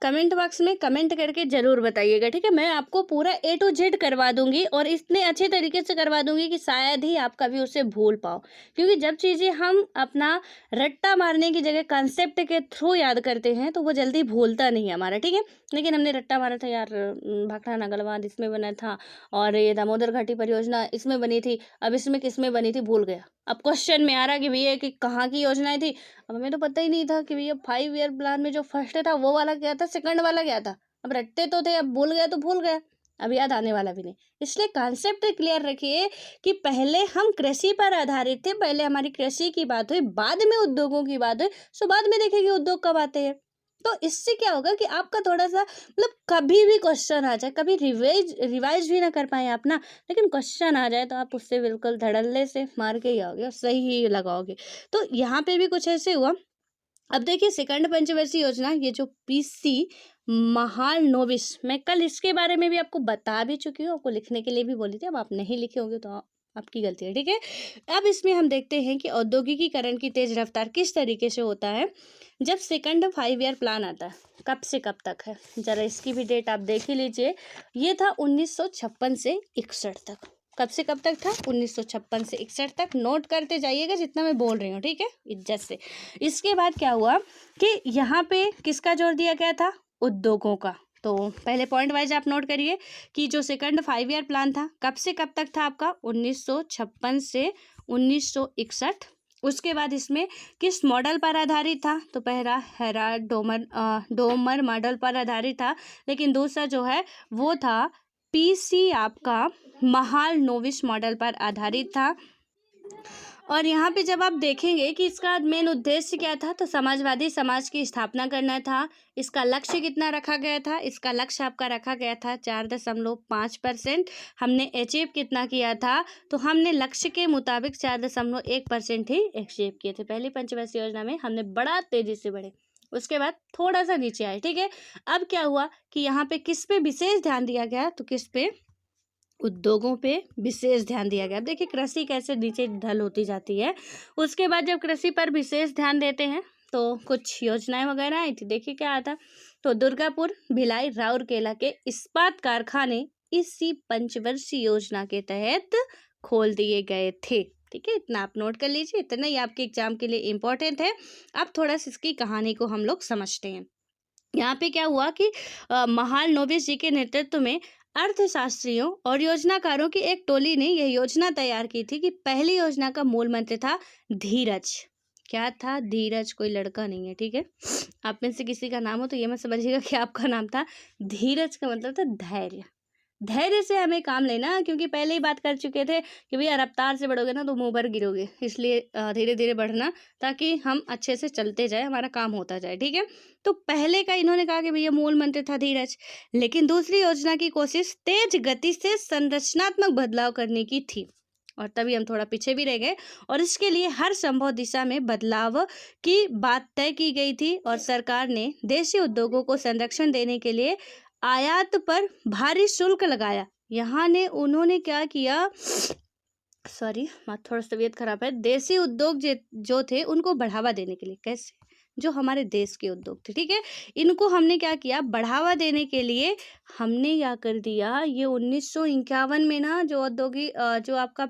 कमेंट बॉक्स में कमेंट करके ज़रूर बताइएगा, ठीक है। मैं आपको पूरा A to Z करवा दूंगी, और इतने अच्छे तरीके से करवा दूंगी कि शायद ही आप कभी उसे भूल पाओ, क्योंकि जब चीज़ें हम अपना रट्टा मारने की जगह कंसेप्ट के थ्रू याद करते हैं तो वो जल्दी भूलता नहीं है हमारा, ठीक है। लेकिन हमने रट्टा मारा था यार, भाखड़ा नागलवाद इसमें बना था, और ये दामोदर घाटी परियोजना इसमें बनी थी, अब इसमें किस में बनी थी भूल गया। अब क्वेश्चन में आ रहा कि भैया कि कहाँ की योजनाएं थी, अब हमें तो पता ही नहीं था कि भैया 5 ईयर प्लान में जो फर्स्ट था वो वाला क्या था, सेकंड वाला क्या था। अब रटते तो थे, अब भूल गया तो भूल गया, अब याद आने वाला भी नहीं। इसलिए कॉन्सेप्ट क्लियर रखिए कि पहले हम कृषि पर आधारित थे, पहले हमारी कृषि की बात हुई, बाद में उद्योगों की बात हुई, सो बाद में देखेंगे उद्योग कब आते हैं। तो इससे क्या होगा कि आपका थोड़ा सा मतलब कभी भी क्वेश्चन आ जाए, कभी रिवाइज भी ना कर पाए आप ना, लेकिन क्वेश्चन आ जाए तो आप उससे बिल्कुल धड़ल्ले से मार के ही आओगे और सही ही लगाओगे। तो यहाँ पे भी कुछ ऐसे हुआ। अब देखिए सेकंड पंचवर्षीय योजना, ये जो पीसी महालनोबिस, मैं कल इसके बारे में भी आपको बता भी चुकी हूँ, आपको लिखने के लिए भी बोली थी। अब आप नहीं लिखे होंगे तो आपकी गलती है, ठीक है। अब इसमें हम देखते हैं कि औद्योगिकीकरण की तेज रफ्तार किस तरीके से होता है। जब सेकंड 5 ईयर प्लान आता है, कब से कब तक है, जरा इसकी भी डेट आप देख ही लीजिए। ये था 1956 से 61 तक। कब से कब तक था, 1956 से 61 तक। नोट करते जाइएगा जितना मैं बोल रही हूँ, ठीक है, इज्जत से। इसके बाद क्या हुआ कि यहाँ पे किसका जोर दिया गया था, उद्योगों का। तो पहले पॉइंट वाइज आप नोट करिए कि जो सेकंड 5 ईयर प्लान था कब से कब तक था आपका, 1956 से 1961। उसके बाद इसमें किस मॉडल पर आधारित था, तो पहला हेराल्ड डोमर मॉडल पर आधारित था, लेकिन दूसरा जो है वो था पीसी आपका महालनोबिस मॉडल पर आधारित था। और यहाँ पे जब आप देखेंगे कि इसका मेन उद्देश्य क्या था, तो समाजवादी समाज की स्थापना करना था। इसका लक्ष्य कितना रखा गया था, इसका लक्ष्य आपका रखा गया था 4.5%। हमने अचीव कितना किया था, तो हमने लक्ष्य के मुताबिक 4.1% ही अचीव किए थे। पहली पंचवर्षीय योजना में हमने बड़ा तेजी से बढ़े, उसके बाद थोड़ा सा नीचे आए, ठीक है। अब क्या हुआ कि यहाँ पे किस पे विशेष ध्यान दिया गया, तो किस पे, उद्योगों पे विशेष ध्यान दिया गया। अब देखिए कृषि कैसे नीचे ढल होती जाती है। उसके बाद जब कृषि पर विशेष ध्यान देते हैं तो कुछ योजनाएं वगैरह आई थी। देखिए क्या आता, तो दुर्गापुर, भिलाई, राउरकेला के इस्पात कारखाने इसी पंचवर्षीय योजना के तहत खोल दिए गए थे, ठीक है। इतना आप नोट कर लीजिए, इतना ही आपके एग्जाम के लिए इम्पोर्टेंट है। अब थोड़ा सा इसकी कहानी को हम लोग समझते हैं। यहाँ पे क्या हुआ कि महालनोबिस जी के नेतृत्व में अर्थशास्त्रियों और योजनाकारों की एक टोली ने यह योजना तैयार की थी कि पहली योजना का मूल मंत्र था धीरज। क्या था, धीरज, कोई लड़का नहीं है, ठीक है। आप में से किसी का नाम हो तो ये मत समझिएगा कि आपका नाम था। धीरज का मतलब था धैर्य। धैर्य से हमें काम लेना, क्योंकि पहले ही बात कर चुके थे कि भैया रफ्तार से बढ़ोगे ना तो मुंह पर गिरोगे, इसलिए धीरे धीरे बढ़ना, ताकि हम अच्छे से चलते जाए, हमारा काम होता जाए, ठीक है। तो पहले का इन्होंने कहा कि भैया मूल मंत्र था धीरज, लेकिन दूसरी योजना की कोशिश तेज गति से संरचनात्मक बदलाव करने की थी, और तभी हम थोड़ा पीछे भी रह गए। और इसके लिए हर संभव दिशा में बदलाव की बात तय की गई थी, और सरकार ने देशी उद्योगों को संरक्षण देने के लिए आयात पर भारी शुल्क लगाया। यहाँ ने उन्होंने क्या किया, सॉरी थोड़ा सा तबीयत खराब है। देसी उद्योग जो थे उनको बढ़ावा देने के लिए, कैसे, जो हमारे देश के उद्योग थे, ठीक है, इनको हमने क्या किया, बढ़ावा देने के लिए हमने क्या कर दिया, ये 1951 में ना जो औद्योगिक जो आपका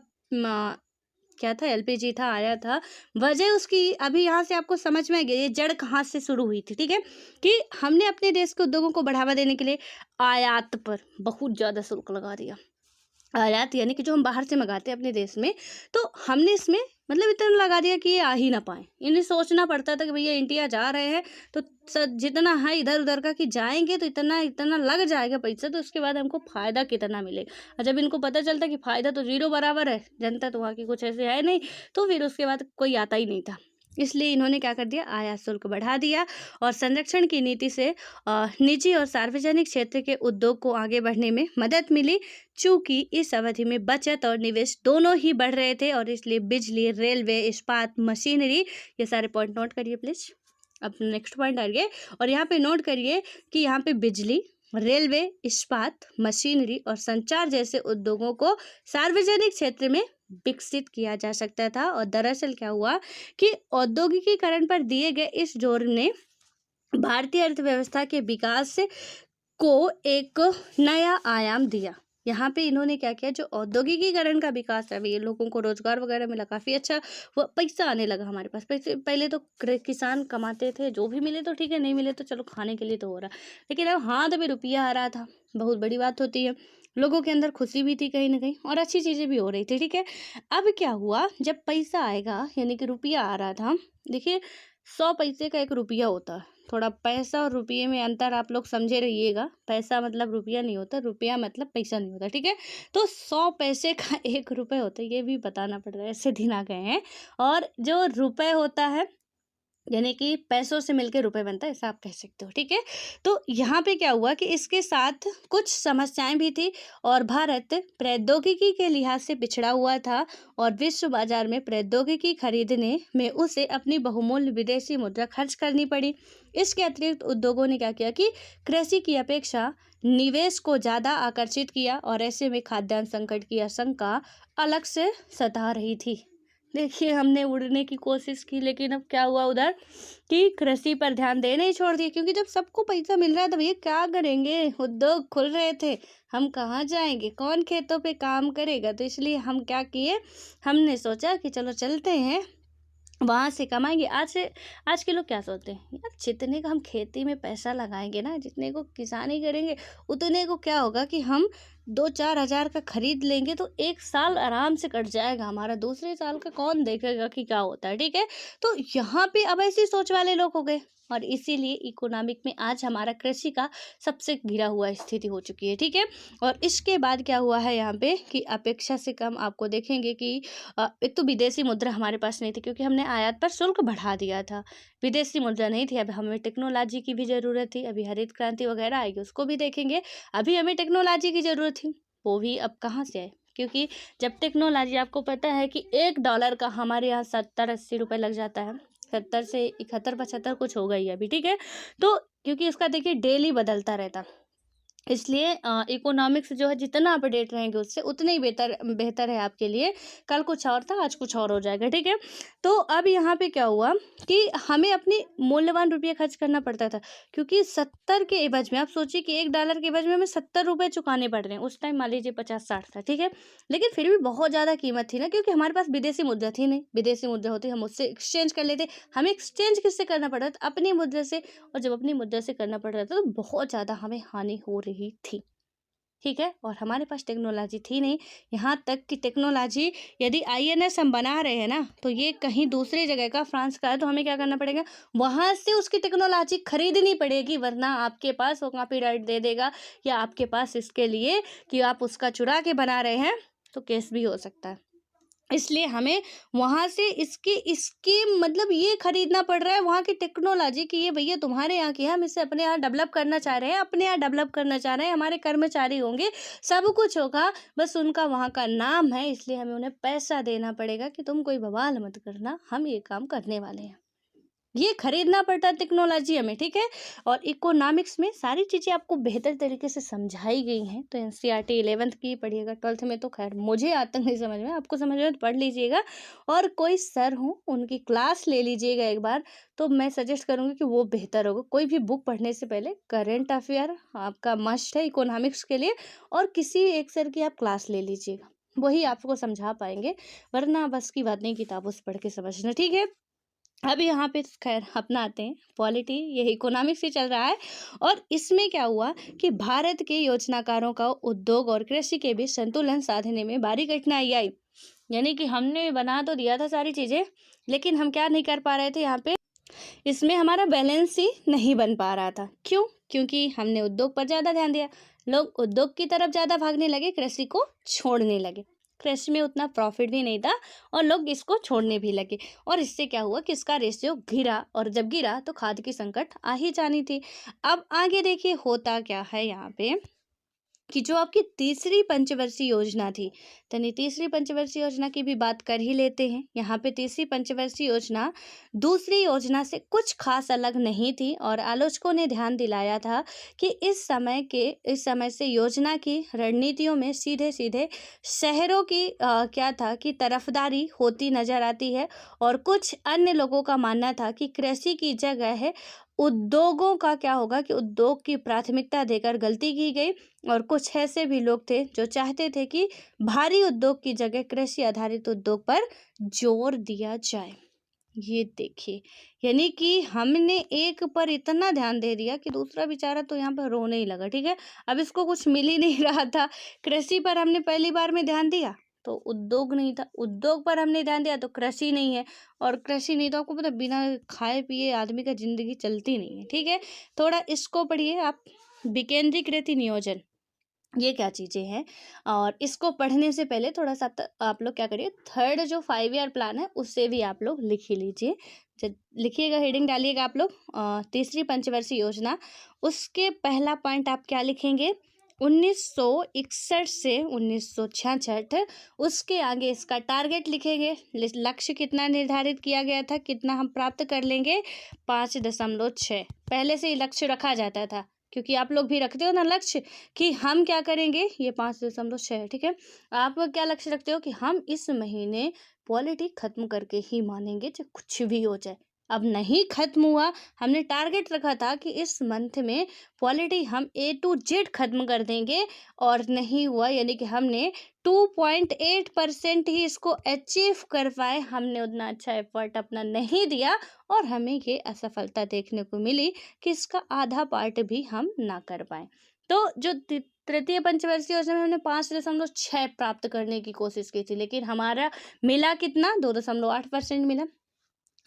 क्या था, एलपीजी था, आया था। वजह उसकी अभी यहाँ से आपको समझ में आ गया, ये जड़ कहाँ से शुरू हुई थी, ठीक है, कि हमने अपने देश के उद्योगों को बढ़ावा देने के लिए आयात पर बहुत ज़्यादा शुल्क लगा दिया। आयात यानी कि जो हम बाहर से मंगाते हैं अपने देश में, तो हमने इसमें मतलब इतना लगा दिया कि ये आ ही ना पाए। इन्हें सोचना पड़ता था कि भैया इंडिया जा रहे हैं तो जितना है इधर उधर का कि जाएंगे तो इतना इतना लग जाएगा पैसा, तो उसके बाद हमको फ़ायदा कितना मिलेगा। और जब इनको पता चलता कि फ़ायदा तो जीरो बराबर है, जनता तो वहाँ की कुछ ऐसे है नहीं, तो फिर उसके बाद कोई आता ही नहीं था। इसलिए इन्होंने क्या कर दिया, आयात शुल्क बढ़ा दिया और संरक्षण की नीति से निजी और सार्वजनिक क्षेत्र के उद्योग को आगे बढ़ने में मदद मिली। चूंकि इस अवधि में बचत और निवेश दोनों ही बढ़ रहे थे और इसलिए बिजली, रेलवे, इस्पात, मशीनरी, ये सारे पॉइंट नोट करिए प्लीज। अब नेक्स्ट पॉइंट आइए और यहाँ पे नोट करिए कि यहाँ पे बिजली, रेलवे, इस्पात, मशीनरी और संचार जैसे उद्योगों को सार्वजनिक क्षेत्र में विकसित किया जा सकता था। और दरअसल क्या हुआ कि औद्योगिकीकरण पर दिए गए इस जोर ने भारतीय अर्थव्यवस्था के विकास को एक नया आयाम दिया। यहाँ पे इन्होंने क्या किया, जो औद्योगिकीकरण का विकास है, ये लोगों को रोजगार वगैरह मिला, काफ़ी अच्छा वो पैसा आने लगा हमारे पास। पैसे पहले तो किसान कमाते थे, जो भी मिले तो ठीक है, नहीं मिले तो चलो खाने के लिए तो हो रहा, लेकिन अब हाथ में रुपया आ रहा था, बहुत बड़ी बात होती है। लोगों के अंदर खुशी भी थी कहीं ना कहीं और अच्छी चीज़ें भी हो रही थी, ठीक है। अब क्या हुआ, जब पैसा आएगा यानी कि रुपया आ रहा था, देखिए 100 पैसे का 1 रुपया होता है। थोड़ा पैसा और रुपये में अंतर आप लोग समझे रहिएगा। पैसा मतलब रुपया नहीं होता, रुपया मतलब पैसा नहीं होता, ठीक है। तो 100 पैसे का 1 रुपये होता है, ये भी बताना पड़ रहा है, ऐसे दिन आ गए हैं। और जो रुपये होता है यानी कि पैसों से मिलके रुपए बनता है, ऐसा आप कह सकते हो, ठीक है। तो यहाँ पे क्या हुआ कि इसके साथ कुछ समस्याएं भी थी और भारत प्रौद्योगिकी के लिहाज से पिछड़ा हुआ था और विश्व बाजार में प्रौद्योगिकी खरीदने में उसे अपनी बहुमूल्य विदेशी मुद्रा खर्च करनी पड़ी। इसके अतिरिक्त उद्योगों ने क्या किया कि कृषि की अपेक्षा निवेश को ज़्यादा आकर्षित किया और ऐसे में खाद्यान्न संकट की आशंका अलग से सता रही थी। देखिए हमने उड़ने की कोशिश की, लेकिन अब क्या हुआ उधर कि कृषि पर ध्यान देना ही छोड़ दिया, क्योंकि जब सबको पैसा मिल रहा है तो भैया क्या करेंगे, उद्योग खुल रहे थे, हम कहाँ जाएंगे, कौन खेतों पे काम करेगा। तो इसलिए हम क्या किए, हमने सोचा कि चलो चलते हैं वहाँ से कमाएंगे। आज के लोग क्या सोचते हैं, यार जितने का हम खेती में पैसा लगाएंगे ना, जितने को किसानी करेंगे, उतने को क्या होगा कि हम 2-4 हज़ार का खरीद लेंगे तो 1 साल आराम से कट जाएगा हमारा, दूसरे साल का कौन देखेगा कि क्या होता है, ठीक है। तो यहाँ पे अब ऐसी सोच वाले लोग हो गए और इसीलिए इकोनॉमिक में आज हमारा कृषि का सबसे गिरा हुआ स्थिति हो चुकी है, ठीक है। और इसके बाद क्या हुआ है यहाँ पे कि अपेक्षा से कम आपको देखेंगे कि एक तो विदेशी मुद्रा हमारे पास नहीं थी, क्योंकि हमने आयात पर शुल्क बढ़ा दिया था। विदेशी मुद्रा नहीं थी, अब हमें टेक्नोलॉजी की भी ज़रूरत थी, अभी हरित क्रांति वगैरह आएगी उसको भी देखेंगे। अभी हमें टेक्नोलॉजी की ज़रूरत थी, वो भी अब कहाँ से आए, क्योंकि जब टेक्नोलॉजी, आपको पता है कि $1 का हमारे यहाँ 70-80 रुपये लग जाता है, 70 से 71-75 कुछ होगा ही अभी, ठीक है। तो क्योंकि उसका देखिए डेली बदलता रहता, इसलिए इकोनॉमिक्स जो है जितना अपडेट रहेंगे उससे उतने ही बेहतर है आपके लिए। कल कुछ और था, आज कुछ और हो जाएगा, ठीक है। तो अब यहाँ पे क्या हुआ कि हमें अपनी मूल्यवान रुपये खर्च करना पड़ता था, क्योंकि 70 के एवज में, आप सोचिए कि $1 के एवज में हमें 70 रुपये चुकाने पड़ रहे हैं। उस टाइम मान लीजिए 50-60 था, ठीक है, लेकिन फिर भी बहुत ज़्यादा कीमत थी ना, क्योंकि हमारे पास विदेशी मुद्रा थी नहीं। विदेशी मुद्रा होती हम उससे एक्सचेंज कर लेते, हमें एक्सचेंज किससे करना पड़ रहा था, अपनी मुद्रा से। और जब अपनी मुद्रा से करना पड़ रहा था तो बहुत ज़्यादा हमें हानि हो रही थी, ठीक है। और हमारे पास टेक्नोलॉजी थी नहीं, यहाँ तक कि टेक्नोलॉजी यदि INS हम बना रहे हैं ना, तो ये कहीं दूसरी जगह का, फ्रांस का है, तो हमें क्या करना पड़ेगा, वहाँ से उसकी टेक्नोलॉजी खरीदनी पड़ेगी, वरना आपके पास वो कॉपीराइट दे देगा, या आपके पास इसके लिए कि आप उसका चुरा के बना रहे हैं तो केस भी हो सकता है। इसलिए हमें वहाँ से इसकी मतलब ये खरीदना पड़ रहा है, वहाँ की टेक्नोलॉजी की, ये भैया तुम्हारे यहाँ की है, हम इसे अपने यहाँ डेवलप करना चाह रहे हैं, अपने यहाँ डेवलप करना चाह रहे हैं, हमारे कर्मचारी होंगे, सब कुछ होगा, बस उनका वहाँ का नाम है, इसलिए हमें उन्हें पैसा देना पड़ेगा कि तुम कोई बवाल मत करना, हम ये काम करने वाले हैं। ये खरीदना पड़ता है टेक्नोलॉजी हमें, ठीक है। और इकोनॉमिक्स में सारी चीज़ें आपको बेहतर तरीके से समझाई गई हैं। तो NCERT 11th की पढ़िएगा, 12th में तो खैर मुझे आता नहीं समझ में, आपको समझ में तो पढ़ लीजिएगा। और कोई सर हो उनकी क्लास ले लीजिएगा एक बार, तो मैं सजेस्ट करूँगी कि वो बेहतर होगा। कोई भी बुक पढ़ने से पहले करेंट अफेयर आपका मस्ट है इकोनॉमिक्स के लिए, और किसी एक सर की आप क्लास ले लीजिएगा, वही आपको समझा पाएंगे, वरना बस की बात नहीं किताबों से पढ़ के समझना, ठीक है। अब यहाँ पे खैर अपना आते हैं पॉलिटी, ये इकोनॉमिक्स ही चल रहा है। और इसमें क्या हुआ कि भारत के योजनाकारों का उद्योग और कृषि के बीच संतुलन साधने में भारी कठिनाई आई। यानी कि हमने बना तो दिया था सारी चीज़ें, लेकिन हम क्या नहीं कर पा रहे थे, यहाँ पे इसमें हमारा बैलेंस ही नहीं बन पा रहा था। क्यों? क्योंकि हमने उद्योग पर ज़्यादा ध्यान दिया, लोग उद्योग की तरफ ज़्यादा भागने लगे, कृषि को छोड़ने लगे। कृषि में उतना प्रॉफिट भी नहीं था और लोग इसको छोड़ने भी लगे। और इससे क्या हुआ कि इसका रेशियो गिरा, और जब गिरा तो खाद की संकट आ ही जानी थी। अब आगे देखिए होता क्या है यहाँ पे कि जो आपकी तीसरी पंचवर्षीय योजना थी, यानी तीसरी पंचवर्षीय योजना की भी बात कर ही लेते हैं। यहाँ पे तीसरी पंचवर्षीय योजना दूसरी योजना से कुछ खास अलग नहीं थी, और आलोचकों ने ध्यान दिलाया था कि इस समय से योजना की रणनीतियों में सीधे सीधे शहरों की क्या था कि तरफदारी होती नजर आती है, और कुछ अन्य लोगों का मानना था कि कृषि की जगह है उद्योगों का क्या होगा कि उद्योग की प्राथमिकता देकर गलती की गई। और कुछ ऐसे भी लोग थे जो चाहते थे कि भारी उद्योग की जगह कृषि आधारित उद्योग पर जोर दिया जाए। ये देखिए, यानी कि हमने एक पर इतना ध्यान दे दिया कि दूसरा बेचारा तो यहाँ पर रोने ही लगा। ठीक है, अब इसको कुछ मिल ही नहीं रहा था। कृषि पर हमने पहली बार में ध्यान दिया तो उद्योग नहीं था, उद्योग पर हमने ध्यान दिया तो कृषि नहीं है, और कृषि नहीं तो आपको पता बिना खाए पिए आदमी का जिंदगी चलती नहीं है। ठीक है, थोड़ा इसको पढ़िए आप, विकेंद्रीकृत नियोजन ये क्या चीज़ें हैं। और इसको पढ़ने से पहले थोड़ा सा आप लोग क्या करिए, थर्ड जो 5 ईयर प्लान है उससे भी आप लोग लिख ही लीजिए। लिखिएगा, हेडिंग डालिएगा आप लोग तीसरी पंचवर्षीय योजना। उसके पहला पॉइंट आप क्या लिखेंगे, 1961 से 1966। उसके आगे इसका टारगेट लिखेंगे, लक्ष्य कितना निर्धारित किया गया था, कितना हम प्राप्त कर लेंगे, 5.6। पहले से ही लक्ष्य रखा जाता था, क्योंकि आप लोग भी रखते हो ना लक्ष्य कि हम क्या करेंगे, ये 5.6। ठीक है, आप क्या लक्ष्य रखते हो कि हम इस महीने पॉलिटी खत्म करके ही मानेंगे चाहे कुछ भी हो जाए। अब नहीं खत्म हुआ, हमने टारगेट रखा था कि इस मंथ में पॉलिटी हम A to Z खत्म कर देंगे, और नहीं हुआ, यानी कि हमने 2.8% ही इसको अचीव कर पाए। हमने उतना अच्छा एफर्ट अपना नहीं दिया, और हमें ये असफलता देखने को मिली कि इसका आधा पार्ट भी हम ना कर पाए। तो जो तृतीय पंचवर्षीय योजना में हमने 5.6 प्राप्त करने की कोशिश की थी, लेकिन हमारा मिला कितना, 2.8% मिला।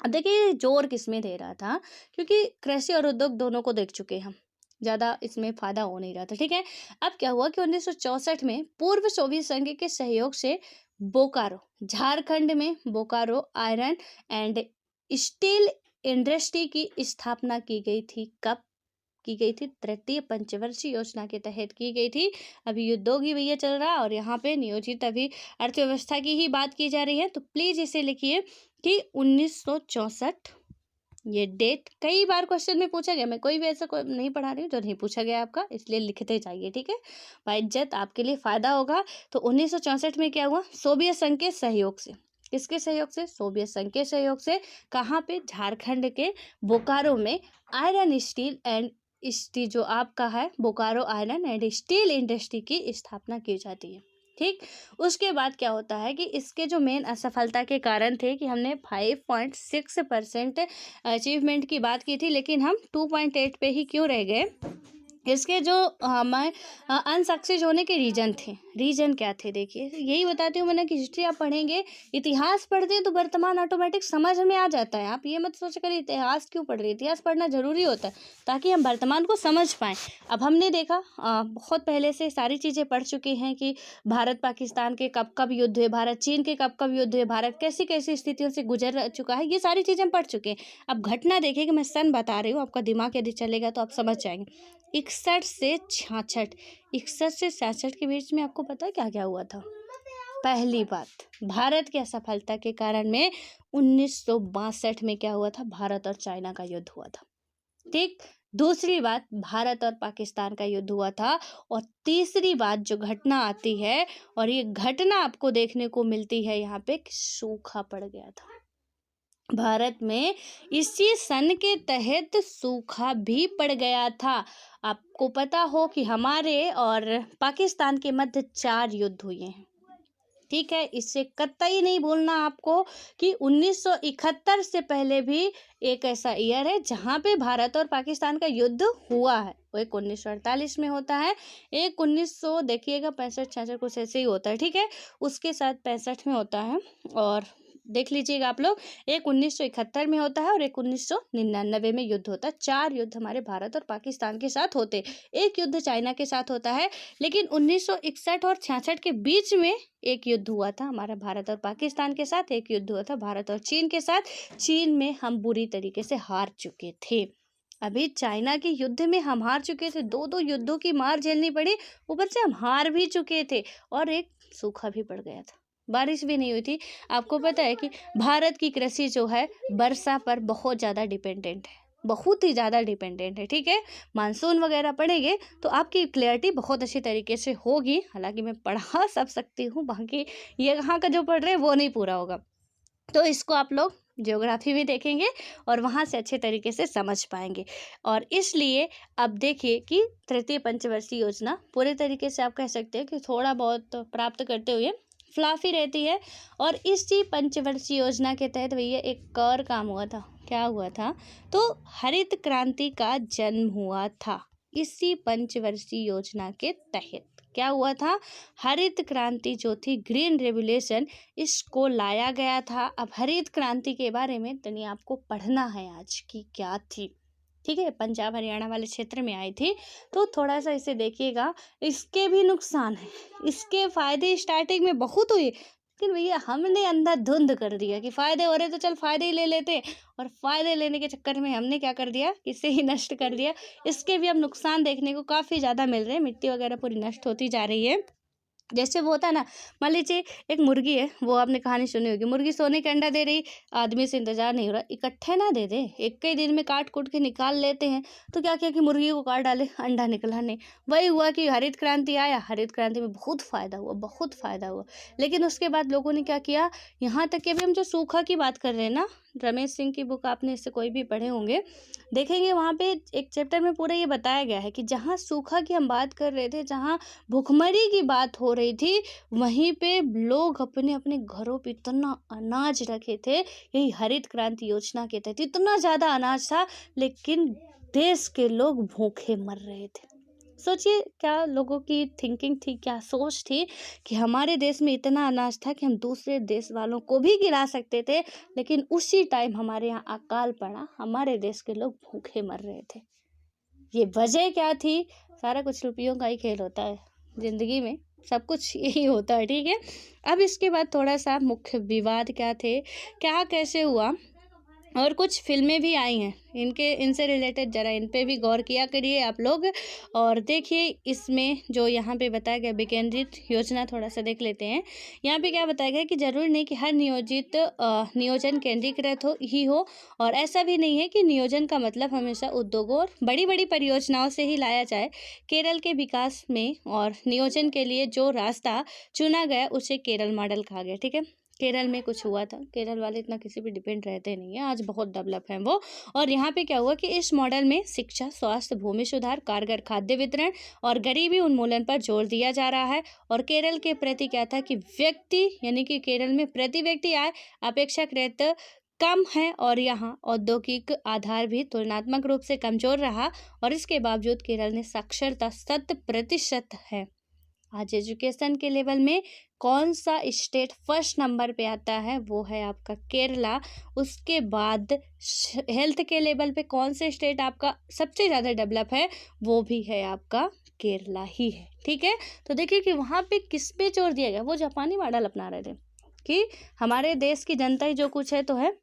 अब देखिए जोर किसमें दे रहा था, क्योंकि कृषि और उद्योग दोनों को देख चुके हैं हम, ज़्यादा इसमें फायदा हो नहीं रहा था। ठीक है, अब क्या हुआ कि 1964 में पूर्व सोवियत संघ के सहयोग से बोकारो, झारखंड में Bokaro iron and steel industry की स्थापना की गई थी। कब की गई थी, तृतीय पंचवर्षीय योजना के तहत की गई थी। अभी उद्योग ही भैया चल रहा है, और यहाँ पे नियोजित अभी अर्थव्यवस्था की ही बात की जा रही है। तो प्लीज इसे लिखिए कि 1964, ये डेट कई बार क्वेश्चन में पूछा गया। मैं कोई भी ऐसा कोई नहीं पढ़ा रही हूँ जो नहीं पूछा गया आपका, इसलिए लिखते जाइए। ठीक है, बाइज्जत आपके लिए फायदा होगा। तो 1964 में क्या हुआ, सोवियत संघ के सहयोग से, किसके सहयोग से, सोवियत संघ के सहयोग से, कहाँ पे, झारखंड के बोकारो में आयरन स्टील एंड स्टील जो आपका है Bokaro iron and steel industry की स्थापना की जाती है। ठीक, उसके बाद क्या होता है कि इसके जो मेन असफलता के कारण थे कि हमने 5.6% अचीवमेंट की बात की थी, लेकिन हम 2.8 पे ही क्यों रह गए। इसके जो हमें अनसक्सेस होने के रीजन क्या थे, देखिए यही बताती हूँ मैंने कि हिस्ट्री आप पढ़ेंगे, इतिहास पढ़ते हैं तो वर्तमान ऑटोमेटिक समझ में आ जाता है। आप ये मत सोच कर इतिहास क्यों पढ़ रहे हैं, इतिहास पढ़ना जरूरी होता है ताकि हम वर्तमान को समझ पाएँ। अब हमने देखा बहुत पहले से सारी चीज़ें पढ़ चुके हैं कि भारत पाकिस्तान के कब कब युद्ध हुए, भारत चीन के कब कब युद्ध हुए, भारत कैसी कैसी स्थितियों से गुजर चुका है, ये सारी चीज़ें हम पढ़ चुके हैं। अब घटना देखिए कि मैं सन बता रही हूँ, आपका दिमाग यदि चलेगा तो आप समझ जाएंगे। 61 से 66 के बीच में आपको पता है क्या क्या हुआ था। पहली बात, भारत की असफलता के कारण में 1962 में क्या हुआ था, भारत और चाइना का युद्ध हुआ था। ठीक, दूसरी बात, भारत और पाकिस्तान का युद्ध हुआ था। और तीसरी बात जो घटना आती है, और ये घटना आपको देखने को मिलती है यहाँ पे, सूखा पड़ गया था भारत में। इसी सन के तहत सूखा भी पड़ गया था। आपको पता हो कि हमारे और पाकिस्तान के मध्य 4 युद्ध हुए हैं। ठीक है, इससे कतई नहीं भूलना आपको कि 1971 से पहले भी एक ऐसा ईयर है जहाँ पे भारत और पाकिस्तान का युद्ध हुआ है। वो एक 1948 में होता है, एक 1900 देखिएगा 65-66 कुछ ऐसे ही होता है। ठीक है, उसके साथ 65 में होता है, और देख लीजिएगा आप लोग, एक 1971 में होता है और एक 1999 में युद्ध होता है। 4 युद्ध हमारे भारत और पाकिस्तान के साथ होते, एक युद्ध चाइना के साथ होता है। लेकिन 1961 और 66 के बीच में एक युद्ध हुआ था हमारा भारत और पाकिस्तान के साथ, एक युद्ध हुआ था भारत और चीन के साथ। चीन में हम बुरी तरीके से हार चुके थे। अभी चाइना के युद्ध में हम हार चुके थे, 2-2 युद्धों की मार झेलनी पड़ी, ऊपर से हम हार भी चुके थे और एक सूखा भी पड़ गया था, बारिश भी नहीं हुई थी। आपको पता है कि भारत की कृषि जो है वर्षा पर बहुत ज़्यादा डिपेंडेंट है, बहुत ही ज़्यादा डिपेंडेंट है, ठीक है। मानसून वगैरह पड़ेंगे तो आपकी क्लैरिटी बहुत अच्छी तरीके से होगी। हालांकि मैं पढ़ा सब सकती हूँ, बाकी ये यहाँ का जो पढ़ रहे हैं वो नहीं पूरा होगा, तो इसको आप लोग ज्योग्राफी में देखेंगे और वहाँ से अच्छे तरीके से समझ पाएंगे। और इसलिए अब देखिए कि तृतीय पंचवर्षीय योजना पूरे तरीके से आप कह सकते हैं कि थोड़ा बहुत प्राप्त करते हुए फ्लाफी रहती है। और इसी पंचवर्षीय योजना के तहत भैया एक और काम हुआ था। क्या हुआ था? तो हरित क्रांति का जन्म हुआ था इसी पंचवर्षीय योजना के तहत। क्या हुआ था? हरित क्रांति जो थी, ग्रीन रेवोल्यूशन, इसको लाया गया था। अब हरित क्रांति के बारे में तनी आपको पढ़ना है आज की क्या थी, ठीक है। पंजाब हरियाणा वाले क्षेत्र में आई थी, तो थोड़ा सा इसे देखिएगा। इसके भी नुकसान है, इसके फायदे स्टार्टिंग में बहुत हुए, लेकिन भैया हमने अंधाधुंध कर दिया कि फायदे हो रहे तो चल फायदे ही ले लेते, और फायदे लेने के चक्कर में हमने क्या कर दिया, इसे ही नष्ट कर दिया। इसके भी अब नुकसान देखने को काफ़ी ज़्यादा मिल रहे हैं, मिट्टी वगैरह पूरी नष्ट होती जा रही है। जैसे वो होता है ना, मान लीजिए एक मुर्गी है, वो आपने कहानी सुनी होगी, मुर्गी सोने के अंडा दे रही, आदमी से इंतजार नहीं हो रहा, इकट्ठे ना दे दे, एक ही दिन में काट कूट के निकाल लेते हैं। तो क्या किया कि मुर्गी को काट डाले, अंडा निकला नहीं। वही हुआ कि हरित क्रांति आया, हरित क्रांति में बहुत फ़ायदा हुआ, बहुत फ़ायदा हुआ। लेकिन उसके बाद लोगों ने क्या किया, यहाँ तक कि अभी हम जो सूखा की बात कर रहे हैं ना, रमेश सिंह की बुक आपने इससे कोई भी पढ़े होंगे, देखेंगे वहाँ पे एक चैप्टर में पूरा ये बताया गया है कि जहाँ सूखा की हम बात कर रहे थे, जहाँ भुखमरी की बात हो रही थी, वहीं पे लोग अपने अपने घरों पे इतना अनाज रखे थे। यही हरित क्रांति योजना के तहत इतना ज़्यादा अनाज था, लेकिन देश के लोग भूखे मर रहे थे। सोचिए क्या लोगों की थिंकिंग थी, क्या सोच थी कि हमारे देश में इतना अनाज था कि हम दूसरे देश वालों को भी गिरा सकते थे, लेकिन उसी टाइम हमारे यहाँ अकाल पड़ा, हमारे देश के लोग भूखे मर रहे थे। ये वजह क्या थी? सारा कुछ रुपयों का ही खेल होता है ज़िंदगी में, सब कुछ यही होता है, ठीक है। अब इसके बाद थोड़ा सा मुख्य विवाद क्या थे, क्या कैसे हुआ, और कुछ फिल्में भी आई हैं इनसे रिलेटेड, ज़रा इन पे भी गौर किया करिए आप लोग। और देखिए इसमें जो यहाँ पे बताया गया विकेंद्रित योजना, थोड़ा सा देख लेते हैं। यहाँ पे क्या बताया गया कि जरूरी नहीं कि हर नियोजन केंद्रीकृत हो, और ऐसा भी नहीं है कि नियोजन का मतलब हमेशा उद्योगों और बड़ी बड़ी परियोजनाओं से ही लाया जाए। केरल के विकास में और नियोजन के लिए जो रास्ता चुना गया उसे केरल मॉडल कहा गया, ठीक है। केरल में कुछ हुआ था, केरल वाले इतना किसी पे डिपेंड रहते नहीं है, आज बहुत डेवलप हैं वो। और यहाँ पे क्या हुआ कि इस मॉडल में शिक्षा, स्वास्थ्य, भूमि सुधार, कारगर खाद्य वितरण और गरीबी उन्मूलन पर जोर दिया जा रहा है। और केरल के प्रति क्या था कि व्यक्ति, यानी कि केरल में प्रति व्यक्ति आय अपेक्षाकृत कम है, और यहाँ औद्योगिक आधार भी तुलनात्मक रूप से कमजोर रहा, और इसके बावजूद केरल ने साक्षरता 100% है। आज एजुकेशन के लेवल में कौन सा स्टेट फर्स्ट नंबर पे आता है? वो है आपका केरला। उसके बाद हेल्थ के लेवल पे कौन से स्टेट आपका सबसे ज़्यादा डेवलप है? वो भी है आपका केरला ही है, ठीक है। तो देखिए कि वहाँ पे किस पे जोर दिया गया, वो जापानी मॉडल अपना रहे थे कि हमारे देश की जनता ही जो कुछ है तो है,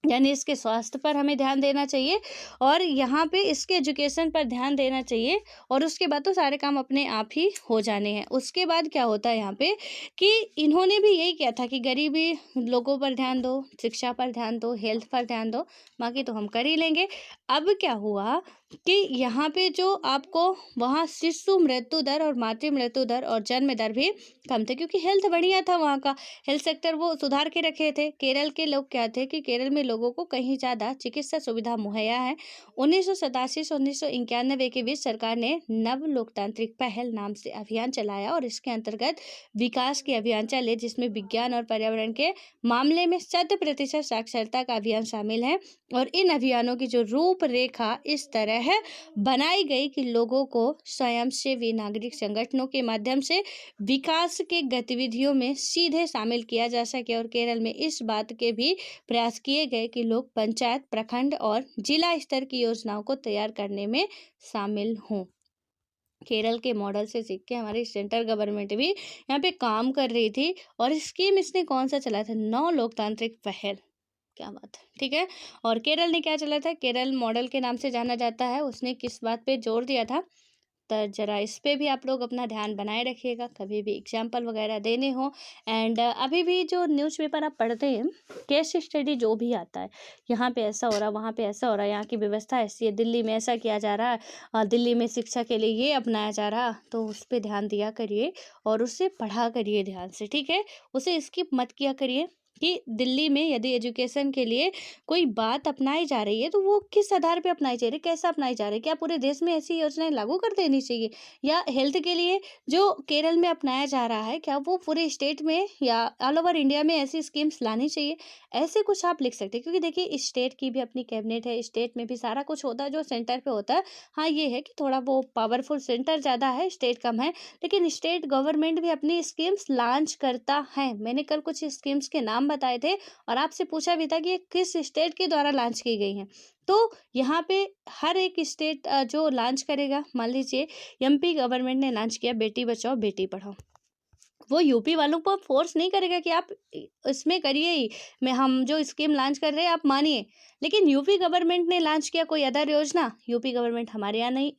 यानी इसके स्वास्थ्य पर हमें ध्यान देना चाहिए, और यहाँ पे इसके एजुकेशन पर ध्यान देना चाहिए, और उसके बाद तो सारे काम अपने आप ही हो जाने हैं। उसके बाद क्या होता है यहाँ पे कि इन्होंने भी यही किया था कि गरीबी लोगों पर ध्यान दो, शिक्षा पर ध्यान दो, हेल्थ पर ध्यान दो, बाकी तो हम कर ही लेंगे। अब क्या हुआ कि यहाँ पे जो आपको वहाँ शिशु मृत्यु दर और मातृ मृत्यु दर और जन्म दर भी कम थे, क्योंकि हेल्थ बढ़िया था, वहाँ का हेल्थ सेक्टर वो सुधार के रखे थे। केरल के लोग क्या थे कि केरल में लोगों को कहीं ज़्यादा चिकित्सा सुविधा मुहैया है। 1987 से 1991 के बीच सरकार ने नव लोकतांत्रिक पहल नाम से अभियान चलाया, और इसके अंतर्गत विकास के अभियान चले, जिसमें विज्ञान और पर्यावरण के मामले में 100% साक्षरता का अभियान शामिल है। और इन अभियानों की जो रूपरेखा इस तरह यह बनाई गई कि लोगों को स्वयंसेवी नागरिक संगठनों के माध्यम से विकास के गतिविधियों में सीधे शामिल किया जा सके। और केरल में इस बात के भी प्रयास किए गए कि लोग पंचायत, प्रखंड और जिला स्तर की योजनाओं को तैयार करने में शामिल हों। केरल के मॉडल से सीख के हमारी सेंट्रल गवर्नमेंट भी यहाँ पे काम कर रही थी। और स्कीम इसने कौन सा चला था? 9 लोकतांत्रिक पहल। क्या बात है, ठीक है। और केरल ने क्या चला था? केरल मॉडल के नाम से जाना जाता है। उसने किस बात पे जोर दिया था? तो ज़रा इस पे भी आप लोग अपना ध्यान बनाए रखिएगा कभी भी एग्जाम्पल वगैरह देने हो। एंड अभी भी जो न्यूज़पेपर आप पढ़ते हैं, केस स्टडी जो भी आता है, यहाँ पे ऐसा हो रहा, वहाँ पे ऐसा हो रहा, यहाँ की व्यवस्था ऐसी है, दिल्ली में ऐसा किया जा रहा है, दिल्ली में शिक्षा के लिए ये अपनाया जा रहा, तो उस पर ध्यान दिया करिए और उससे पढ़ा करिए ध्यान से, ठीक है। उसे स्किप मत किया करिए कि दिल्ली में यदि एजुकेशन के लिए कोई बात अपनाई जा रही है तो वो किस आधार पे अपनाई जा रही है, कैसा अपनाई जा रही है, क्या पूरे देश में ऐसी योजनाएं लागू कर देनी चाहिए, या हेल्थ के लिए जो केरल में अपनाया जा रहा है क्या वो पूरे स्टेट में या ऑल ओवर इंडिया में ऐसी स्कीम्स लानी चाहिए। ऐसे कुछ आप लिख सकते हैं, क्योंकि देखिए स्टेट की भी अपनी कैबिनेट है, स्टेट में भी सारा कुछ होता है जो सेंटर पे होता है। हाँ, ये है कि थोड़ा वो पावरफुल सेंटर ज़्यादा है, स्टेट कम है, लेकिन स्टेट गवर्नमेंट भी अपनी स्कीम्स लॉन्च करता है। मैंने कल कुछ स्कीम्स के नाम बताए थे और आपसे पूछा भी था कि ये किस स्टेट के द्वारा लॉन्च की गई हैं। तो यहाँ पे हर एक स्टेट जो लॉन्च करेगा, मान लीजिए एमपी गवर्नमेंट ने लॉन्च किया बेटी बचाओ बेटी पढ़ाओ, वो यूपी वालों को फोर्स नहीं करेगा कि आप इसमें करिए ही, मैं हम जो स्कीम लॉन्च कर रहे हैं आप मानिए। लेकिन यूपी गवर्नमेंट ने लॉन्च किया कोई अदर योजना, यूपी गवर्नमेंट हमारे यहाँ नहीं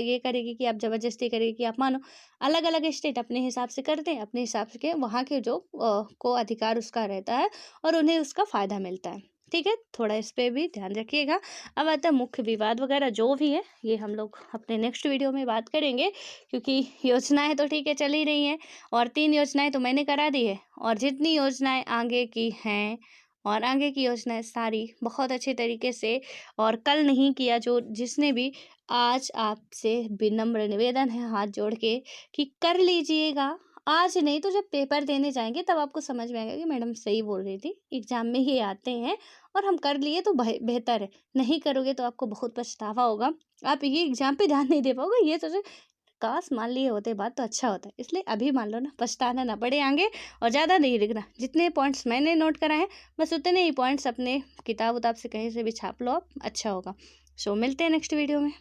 ये करेगी कि आप ज़बरदस्ती करेगी कि आप मानो। अलग अलग स्टेट अपने हिसाब से करते हैं, अपने हिसाब से वहाँ के जो को अधिकार उसका रहता है और उन्हें उसका फ़ायदा मिलता है, ठीक है। थोड़ा इस पे भी ध्यान रखिएगा। अब आता है मुख्य विवाद वगैरह जो भी है, ये हम लोग अपने नेक्स्ट वीडियो में बात करेंगे, क्योंकि योजनाएं तो ठीक है चल ही रही हैं और 3 योजनाएं तो मैंने करा दी है, और जितनी योजनाएं आगे की हैं और आगे की योजनाएं सारी बहुत अच्छे तरीके से, और कल नहीं किया जो जिसने भी, आज आपसे विनम्र निवेदन है हाथ जोड़ के कि कर लीजिएगा। आज नहीं तो जब पेपर देने जाएंगे तब आपको समझ में आएगा कि मैडम सही बोल रही थी, एग्जाम में ये आते हैं और हम कर लिए तो बेहतर है। नहीं करोगे तो आपको बहुत पछतावा होगा, आप ये एग्जाम पे ध्यान नहीं दे पाओगे। ये सोचो काश मान लिए होते बात तो अच्छा होता है, इसलिए अभी मान लो ना, पछताना ना पड़े आगे। और ज़्यादा नहीं लिखना, जितने पॉइंट्स मैंने नोट कराए हैं बस उतने ही पॉइंट्स अपने किताब उताब से कहीं से भी छाप लो आप, अच्छा होगा। सो मिलते हैं नेक्स्ट वीडियो में।